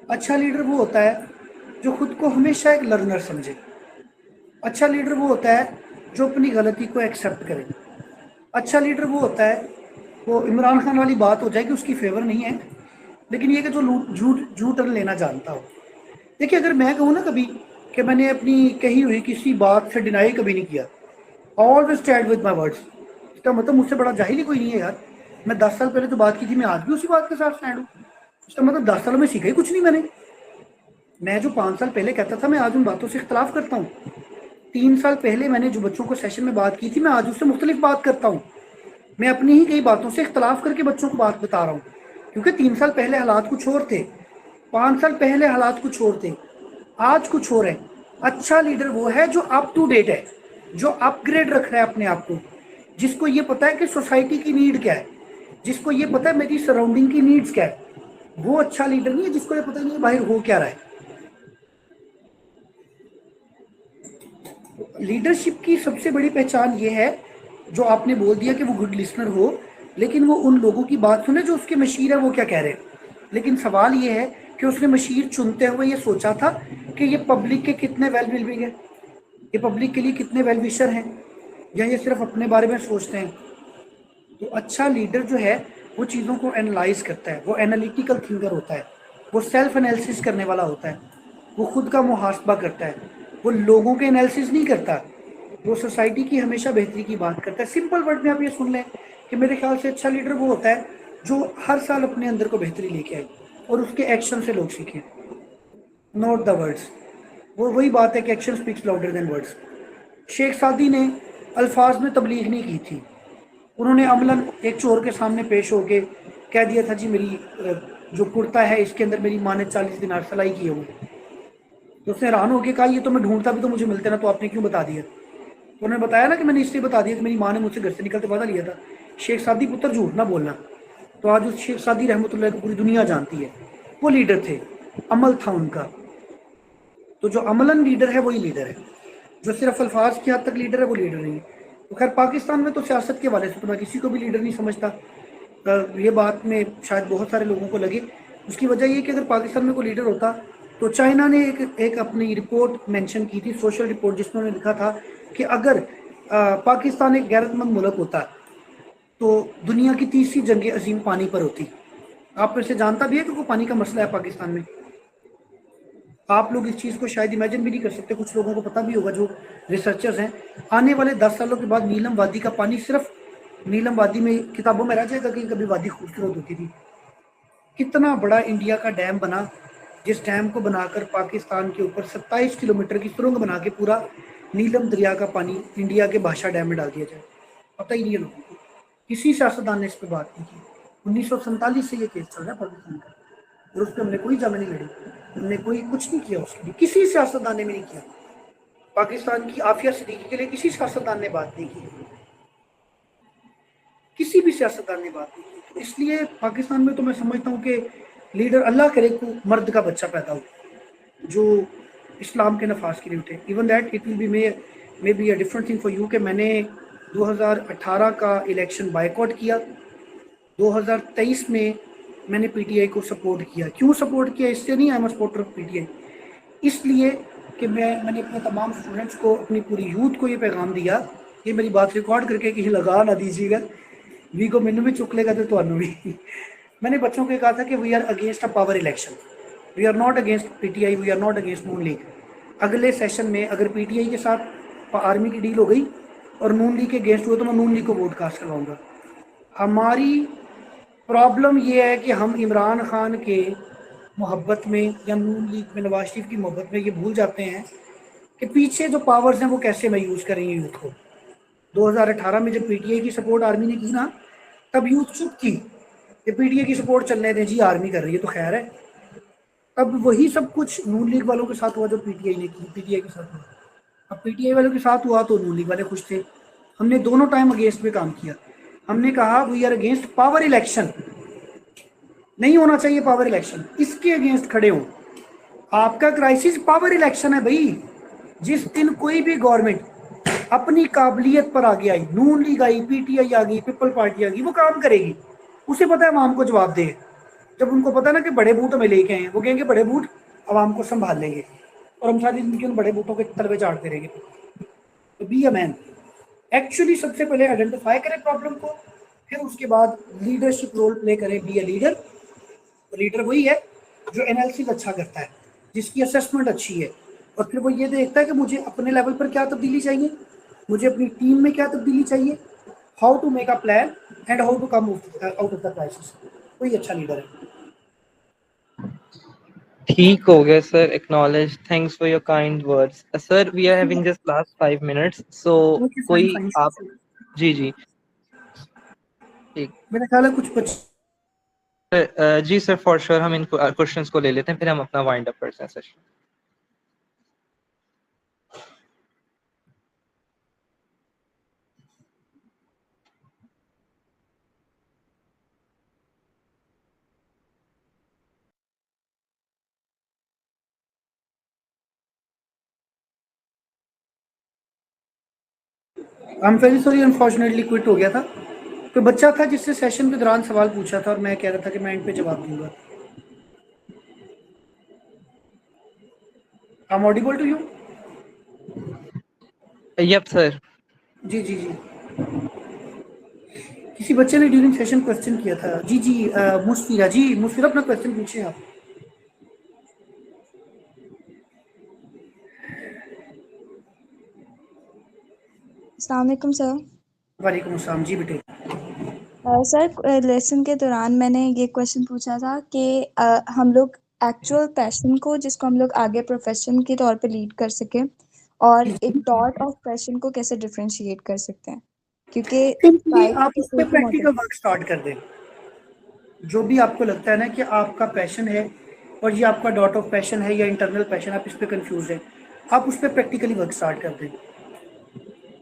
اچھا لیڈر وہ ہوتا ہے جو خود کو ہمیشہ ایک لرنر سمجھے. اچھا لیڈر وہ ہوتا ہے جو اپنی غلطی کو ایکسیپٹ کرے. اچھا لیڈر وہ ہوتا ہے, وہ عمران خان والی بات ہو جائے کہ اس کی فیور نہیں ہے, لیکن یہ کہ جو جھوٹ لینا جانتا ہو. دیکھیے اگر میں کہوں نا کبھی کہ میں نے اپنی کہی ہوئی کسی بات سے ڈینائی کبھی نہیں کیا, always stand with my words, اس کا مطلب مجھ سے بڑا جاہل ہی کوئی نہیں ہے یار. میں 10 سال پہلے جو بات کی تھی میں آج بھی اسی بات کے ساتھ اسٹینڈ ہوں. اس کا مطلب 10 سالوں میں سیکھا ہی کچھ نہیں میں جو 5 سال پہلے کہتا تھا میں آج ان باتوں سے اختلاف کرتا ہوں. 3 سال پہلے میں نے جو بچوں کو سیشن میں بات کی تھی میں آج اس سے مختلف بات کرتا ہوں. میں اپنی ہی کئی باتوں سے اختلاف کر کے بچوں کو بات بتا رہا ہوں, کیونکہ 3 سال پہلے حالات کچھ اور تھے, 5 سال پہلے حالات کچھ اور تھے, آج کچھ اور ہے. اچھا لیڈر وہ ہے جو اپ ٹو ڈیٹ ہے, جو اپ گریڈ رکھ رہا ہے اپنے آپ کو, جس کو یہ پتا ہے کہ سوسائٹی کی نیڈ کیا ہے, جس کو یہ پتا ہے میری سراؤنڈنگ کی نیڈز کیا ہے. وہ اچھا لیڈر نہیں ہے جس کو یہ پتا نہیں ہے باہر ہو کیا رہا ہے. لیڈرشپ کی سب سے بڑی پہچان یہ ہے, جو آپ نے بول دیا کہ وہ گڈ لسنر ہو, لیکن وہ ان لوگوں کی بات سنے جو اس کے مشیر ہے وہ کیا کہہ رہے ہیں. لیکن سوال یہ ہے کہ اس نے مشیر چنتے ہوئے یہ سوچا تھا کہ یہ پبلک کے کتنے ویل ولنگ ہیں, یہ پبلک کے لیے کتنے ویل وشر ہیں, یا یہ صرف اپنے بارے میں سوچتے ہیں. تو اچھا لیڈر جو ہے وہ چیزوں کو اینالائز کرتا ہے, وہ اینالیٹیکل تھنکر ہوتا ہے, وہ سیلف انالیسس کرنے والا ہوتا ہے, وہ خود کا محاسبہ کرتا ہے, وہ لوگوں کے انالیسس نہیں کرتا, وہ سوسائٹی کی ہمیشہ بہتری کی بات کرتا ہے. سمپل ورڈ میں آپ یہ سن لیں کہ میرے خیال سے اچھا لیڈر وہ ہوتا ہے جو ہر سال اپنے اندر کو بہتری لے کے آئے اور اس کے ایکشن سے لوگ سیکھیں, نوٹ دا ورڈس. وہ وہی بات ہے کہ action specs louder than words. شیخ سعدی نے الفاظ میں تبلیغ نہیں کی تھی, انہوں نے عملاً ایک چور کے سامنے پیش ہو کے کہہ دیا تھا جی میری جو کرتا ہے اس کے اندر میری ماں نے 40 دینار سلائی کیے ہوئے. تو اس نے حیران ہو کے کہا یہ تو میں ڈھونڈتا بھی تو مجھے ملتے نا, تو آپ نے کیوں بتا دیا؟ تو انہوں نے بتایا نا کہ میں نے اس لیے بتا دیا کہ میری ماں نے مجھ سے گھر سے نکلتے وعدہ لیا تھا. شیخ سعدی پتر جھوٹ نہ بولنا. تو آج اس شیخ سعدی رحمۃ اللہ کو پوری دنیا جانتی ہے. وہ لیڈر تھے, عمل تھا ان کا. تو جو عملاً لیڈر ہے وہی لیڈر ہے, جو صرف الفاظ کی حد تک لیڈر ہے وہ لیڈر نہیں ہے. تو خیر پاکستان میں تو سیاست کے والے سے تو میں کسی کو بھی لیڈر نہیں سمجھتا. یہ بات میں شاید بہت سارے لوگوں کو لگے. اس کی وجہ یہ کہ اگر پاکستان میں کوئی لیڈر ہوتا تو چائنا نے ایک اپنی رپورٹ مینشن کی تھی, سوشل رپورٹ, جس میں انہوں نے لکھا تھا کہ اگر پاکستان ایک غیرت مند ملک ہوتا تو دنیا کی 30 جنگ عظیم پانی پر ہوتی. آپ میں سے جانتا بھی ہے کہ وہ پانی کا مسئلہ ہے پاکستان میں. آپ لوگ اس چیز کو شاید امیجن بھی نہیں کر سکتے, کچھ لوگوں کو پتہ بھی ہوگا جو ریسرچرز ہیں. آنے والے 10 سالوں کے بعد نیلم وادی کا پانی, صرف نیلم وادی میں کتابوں میں رہ جائے گا کہ کبھی وادی خوبصورت ہوتی تھی. کتنا بڑا انڈیا کا ڈیم بنا, جس ڈیم کو بنا کر پاکستان کے اوپر 27 کلومیٹر کی سرنگ بنا کے پورا نیلم دریا کا پانی انڈیا کے بھاشا ڈیم میں ڈال دیا جائے. پتہ ہی نہیں ہے لوگوں کو, کسی سیاستدان نے اس پہ بات نہیں کی. 1947 سے یہ کیس چل رہا ہے پاکستان کا, اور اس پہ ہم نے کوئی جنگ نہیں لڑی, ہم نے کوئی کچھ نہیں کیا اس کے لیے, کسی سیاستدان نے بھی نہیں کیا. پاکستان کی عافیہ صدیقی کے لیے کسی سیاستدان نے بات نہیں کی, کسی بھی سیاستدان نے بات نہیں کی. تو اس لیے پاکستان میں تو میں سمجھتا ہوں کہ لیڈر اللہ کرے کو مرد کا بچہ پیدا ہو جو اسلام کے نفاذ کے لیے اٹھے. Even that it will be may be a different thing for you کہ میں نے 2018 کا الیکشن بائیکاٹ کیا, 2023 میں نے پی ٹی آئی کو سپورٹ کیا. کیوں سپورٹ کیا؟ اس سے نہیں I am a supporter of P T I, اس لیے کہ میں نے اپنے تمام اسٹوڈنٹس کو, اپنی پوری یوتھ کو یہ پیغام دیا, یہ میری بات ریکارڈ کر کے کہیں لگا نہ دیجیے گا, وی کو مینو بھی چک لے گا تو تمہیں بھی. میں نے بچوں کو یہ کہا تھا کہ we are against a power election, we are not against P T I, we are not against Noon league. اگلے سیشن میں اگر پی ٹی آئی کے ساتھ آرمی کی ڈیل ہو گئی اور نون لیگ کے اگینسٹ ہوئے تو میں نون لیگ کو ووٹ کاسٹ کرواؤں گا. ہماری پرابلم یہ ہے کہ ہم عمران خان کے محبت میں یا نون لیگ میں نواز شریف کی محبت میں یہ بھول جاتے ہیں کہ پیچھے جو پاورز ہیں وہ کیسے میوز کریں گے یوتھ کو. 2018 میں جب پی ٹی آئی کی سپورٹ آرمی نے کی نا, تب یوتھ چپ تھی کہ پی ٹی آئی کی سپورٹ چلنے دیں جی, آرمی کر رہی ہے تو خیر ہے. اب وہی سب کچھ نون لیگ والوں کے ساتھ ہوا جو پی ٹی آئی نے کی, پی ٹی آئی کے ساتھ ہوا. اب پی ٹی آئی والوں کے ساتھ ہوا تو نون لیگ والے خوش تھے. ہم نے دونوں ٹائم اگینسٹ میں کام کیا. ہم نے کہا we are against power election, نہیں ہونا چاہیے پاور الیکشن, اس کے اگینسٹ کھڑے ہوں. آپ کا کرائسس پاور الیکشن ہے بھائی. جس دن کوئی بھی گورنمنٹ اپنی قابلیت پر آگے آئی, نون لیگ آئی, پی ٹی آئی آ گئی, پیپل پارٹی آ گئی, وہ کام کرے گی. اسے پتا ہے عوام کو جواب دے. جب ان کو پتا نا کہ بڑے بوٹ ہمیں لے کے آئے ہیں, وہ کہیں گے بڑے بوٹ عوام کو سنبھال لیں گے. اور ہم ساری زندگی ان بڑے بوٹوں کے تلوے چاٹتے رہیں گے. تو بی اے مین. ایکچولی سب سے پہلے آئیڈینٹیفائی کرے پرابلم کو, پھر اس کے بعد لیڈرشپ رول پلے کرے, بی اے لیڈر. لیڈر وہی ہے جو انالیسس اچھا کرتا ہے, جس کی اسسمنٹ اچھی ہے, اور پھر وہ یہ دیکھتا ہے کہ مجھے اپنے لیول پر کیا تبدیلی چاہیے, مجھے اپنی ٹیم میں کیا تبدیلی چاہیے, how to make a plan and how to come out of the crisis. وہی اچھا لیڈر ہے. ٹھیک ہو گیا sir, acknowledge, thanks for your kind words. Sir, we are having just last 5 minutes, so okay fine کوئی فائن. آپ, جی جی ٹھیک. میرا خیال ہے کچھ جی سر, فار شیور ہم ان کوشچنس کو لے لیتے ہیں, پھر ہم اپنا وائنڈ اپ کرتے ہیں session. I'm very sorry, unfortunately quit ہو گیا تھا. کوئی بچہ تھا جس سے سیشن کے دوران سوال پوچھا تھا, اور میں کہہ رہا تھا کہ میں ان پہ جواب دوں گا. I'm audible to you? یپ سر. جی جی جی. کسی بچے نے ڈیورنگ سیشن کوشچن کیا تھا. جی جی مسفیرہ, جی مسفیرہ اپنا کوشچن پوچھیں آپ. السلام علیکم سر. وعلیکم السلام. جی بیٹے. سر لیسن کے دوران میں نے یہ کویشچن پوچھا تھا کہ ہم لوگ ایکچوئل پیشن کو, جس کو ہم لوگ آگے پروفیشن کے طور پہ لیڈ کر سکیں, اور ایک ڈاٹ آف پیشن کو کیسے ڈفرینشیٹ کر سکتے ہیں, کیونکہ سمپلی سائیڈ آپ تو اس پہ ایک ہی موٹو. پریکٹیکل ورک سٹارٹ کر دیں. جو بھی آپ کو لگتا ہے نا کہ آپ کا پیشن ہے اور یہ آپ کا ڈاٹ آف پیشن ہے یا انٹرنل پیشن, آپ اس پہ کنفیوز ہیں, آپ اس پہ پریکٹیکلی ورک سٹارٹ کر دیں.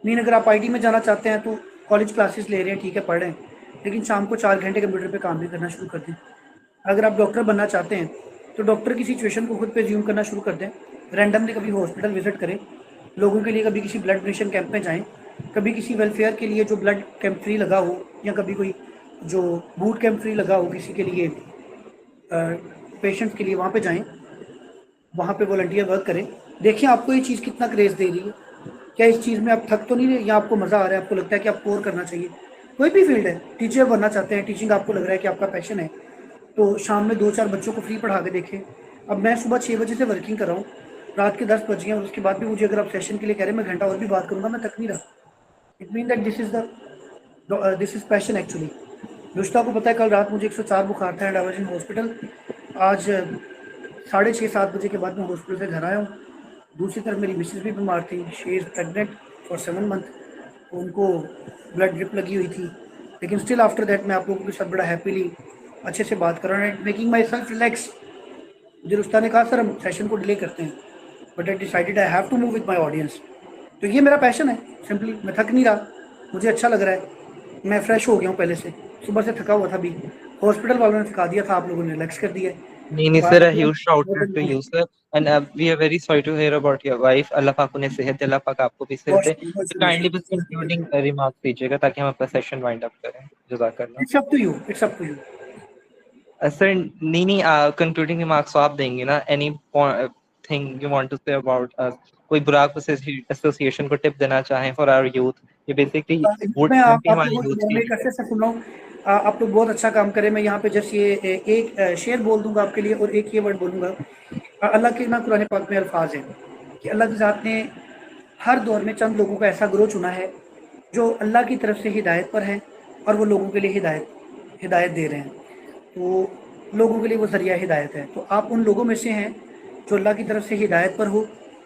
مین اگر آپ آئی ٹی میں جانا چاہتے ہیں تو کالج کلاسز لے رہے ہیں, ٹھیک ہے, پڑھ رہے ہیں, لیکن شام کو 4 گھنٹے کمپیوٹر پہ کام بھی کرنا شروع کر دیں. اگر آپ ڈاکٹر بننا چاہتے ہیں تو ڈاکٹر کی سچویشن کو خود پہ زیوم کرنا شروع کر دیں. رینڈملی کبھی ہاسپٹل وزٹ کریں, لوگوں کے لیے کبھی کسی بلڈ ڈونیشن کیمپ میں جائیں, کبھی کسی ویلفیئر کے لیے جو بلڈ کیمپ فری لگا ہو, یا کبھی کوئی جو بوٹ کیمپ فری لگا ہو کسی کے لیے پیشنٹ کے لیے, وہاں پہ جائیں, وہاں پہ والنٹیئر ورک کریں. دیکھیں آپ کو یہ چیز کتنا کریز دے رہی ہے, کیا اس چیز میں آپ تھک تو نہیں رہے, یا آپ کو مزہ آ رہا ہے, آپ کو لگتا ہے کہ آپ کو اور کرنا چاہیے. کوئی بھی فیلڈ ہے, ٹیچر بننا چاہتے ہیں, ٹیچنگ آپ کو لگ رہا ہے کہ آپ کا پیشن ہے, تو شام میں 2-4 بچوں کو فری پڑھا کے دیکھیں. اب میں صبح 6 بجے سے ورکنگ کر رہا ہوں, رات کے 10 بج گئے ہیں, اور اس کے بعد بھی مجھے اگر آپ سیشن کے لیے کہہ رہے ہیں میں گھنٹہ اور بھی بات کروں گا, میں تک نہیں رہا. It mean that this is passion actually. رشتہ کو پتا ہے کل رات مجھے 104 بخار تھا and I was in hospital. آج 6:30-7 بجے کے بعد میں ہاسپٹل سے گھر آیا ہوں. دوسری طرف میری مسز بھی بیمار تھی, شی از پریگنٹ فار 7 months, ان کو بلڈ ڈرپ لگی ہوئی تھی. لیکن اسٹل آفٹر دیٹ میں آپ لوگوں کے ساتھ بڑا ہیپیلی اچھے سے بات کر رہا ہوں, میکنگ مائی سیلف ریلیکس. مجھے رشتہ نے کہا سر ہم سیشن کو ڈیلے کرتے ہیں, but I decided I have to move with my audience. تو یہ میرا پیشن ہے سمپلی. میں تھک نہیں رہا, مجھے اچھا لگ رہا ہے, میں فریش ہو گیا ہوں پہلے سے, صبح سے تھکا ہوا تھا. بھی ہاسپٹل والوں نے تھکا دیا تھا, آپ لوگوں نے ریلیکس کر دیا. نہیں سر, a huge shout out to you sir, and we are very sorry to hear about your wife. اللہ پاک انہیں صحت دے, اللہ پاک آپ کو بھی صحت دے. Kindly بس concluding remarks دیجیے گا تاکہ ہم اپنا سیشن وائنڈ اپ کریں. جزاک اللہ. It's up to you. It's up to you. سر نہیں, کنکلوڈنگ ریمارکس آپ دیں گے نا, anything you want to say about کوئی براک ایسوسیشن کو ٹپ دینا چاہیں فار آور یوتھ. یہ بیسکلی ووٹ میں کیمپ ہی آپ ہماری لوگوں یوتھ کے کے میں لیے. کیسے سے سن رہا ہوں, آپ لوگ بہت اچھا کام کریں. میں یہاں پہ جس یہ ایک شعر بول دوں گا آپ کے لیے, اور ایک یہ ورڈ بولوں گا. اللہ کے نا قرآن پاک میں الفاظ ہیں کہ اللہ کی ذات نے ہر دور میں چند لوگوں کا ایسا گروہ چنا ہے جو اللہ کی طرف سے ہدایت پر ہیں, اور وہ لوگوں کے لیے ہدایت دے رہے ہیں. تو لوگوں کے لیے وہ ذریعہ ہدایت ہے. تو آپ ان لوگوں میں سے ہیں جو اللہ کی طرف سے ہدایت پر ہو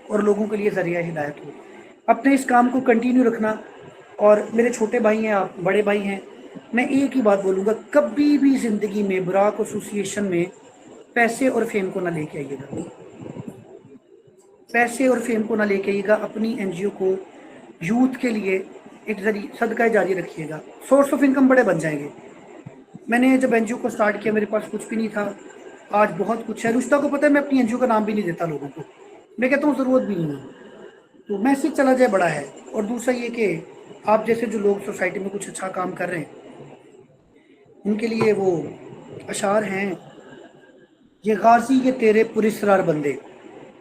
اور لوگوں کے لیے ذریعہ ہدایت ہو. اپنے اس کام کو کنٹینیو رکھنا. اور میرے چھوٹے بھائی ہیں, آپ بڑے بھائی ہیں, میں ایک ہی بات بولوں گا, کبھی بھی زندگی میں براک ایسوسیشن میں پیسے اور فیم کو نہ لے کے آئیے گا. پیسے اور فیم کو نہ لے کے آئیے گا. اپنی این جی او کو یوتھ کے لیے ایک ذریعہ صدقہ جاری رکھیے گا. سورس آف انکم بڑے بن جائیں گے. میں نے جب این جی او کو سٹارٹ کیا میرے پاس کچھ بھی نہیں تھا, آج بہت کچھ ہے. رشتہ کو پتہ ہے میں اپنی این جی او کا نام بھی نہیں دیتا لوگوں کو, میں کہتا ہوں ضرورت بھی نہیں ہے. تو میسج چلا جائے بڑا ہے. اور دوسرا یہ کہ آپ جیسے جو لوگ سوسائٹی میں کچھ اچھا کام کر رہے ہیں, ان کے لیے وہ اشعار ہیں, یہ غازی یہ تیرے پراسرار بندے,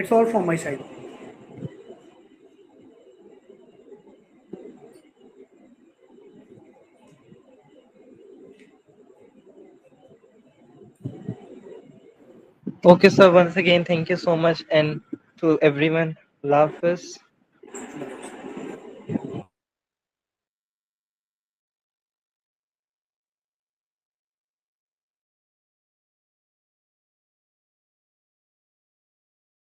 It's all from my side. Okay, sir, once again, thank you so much, and to everyone, Allah Hafiz.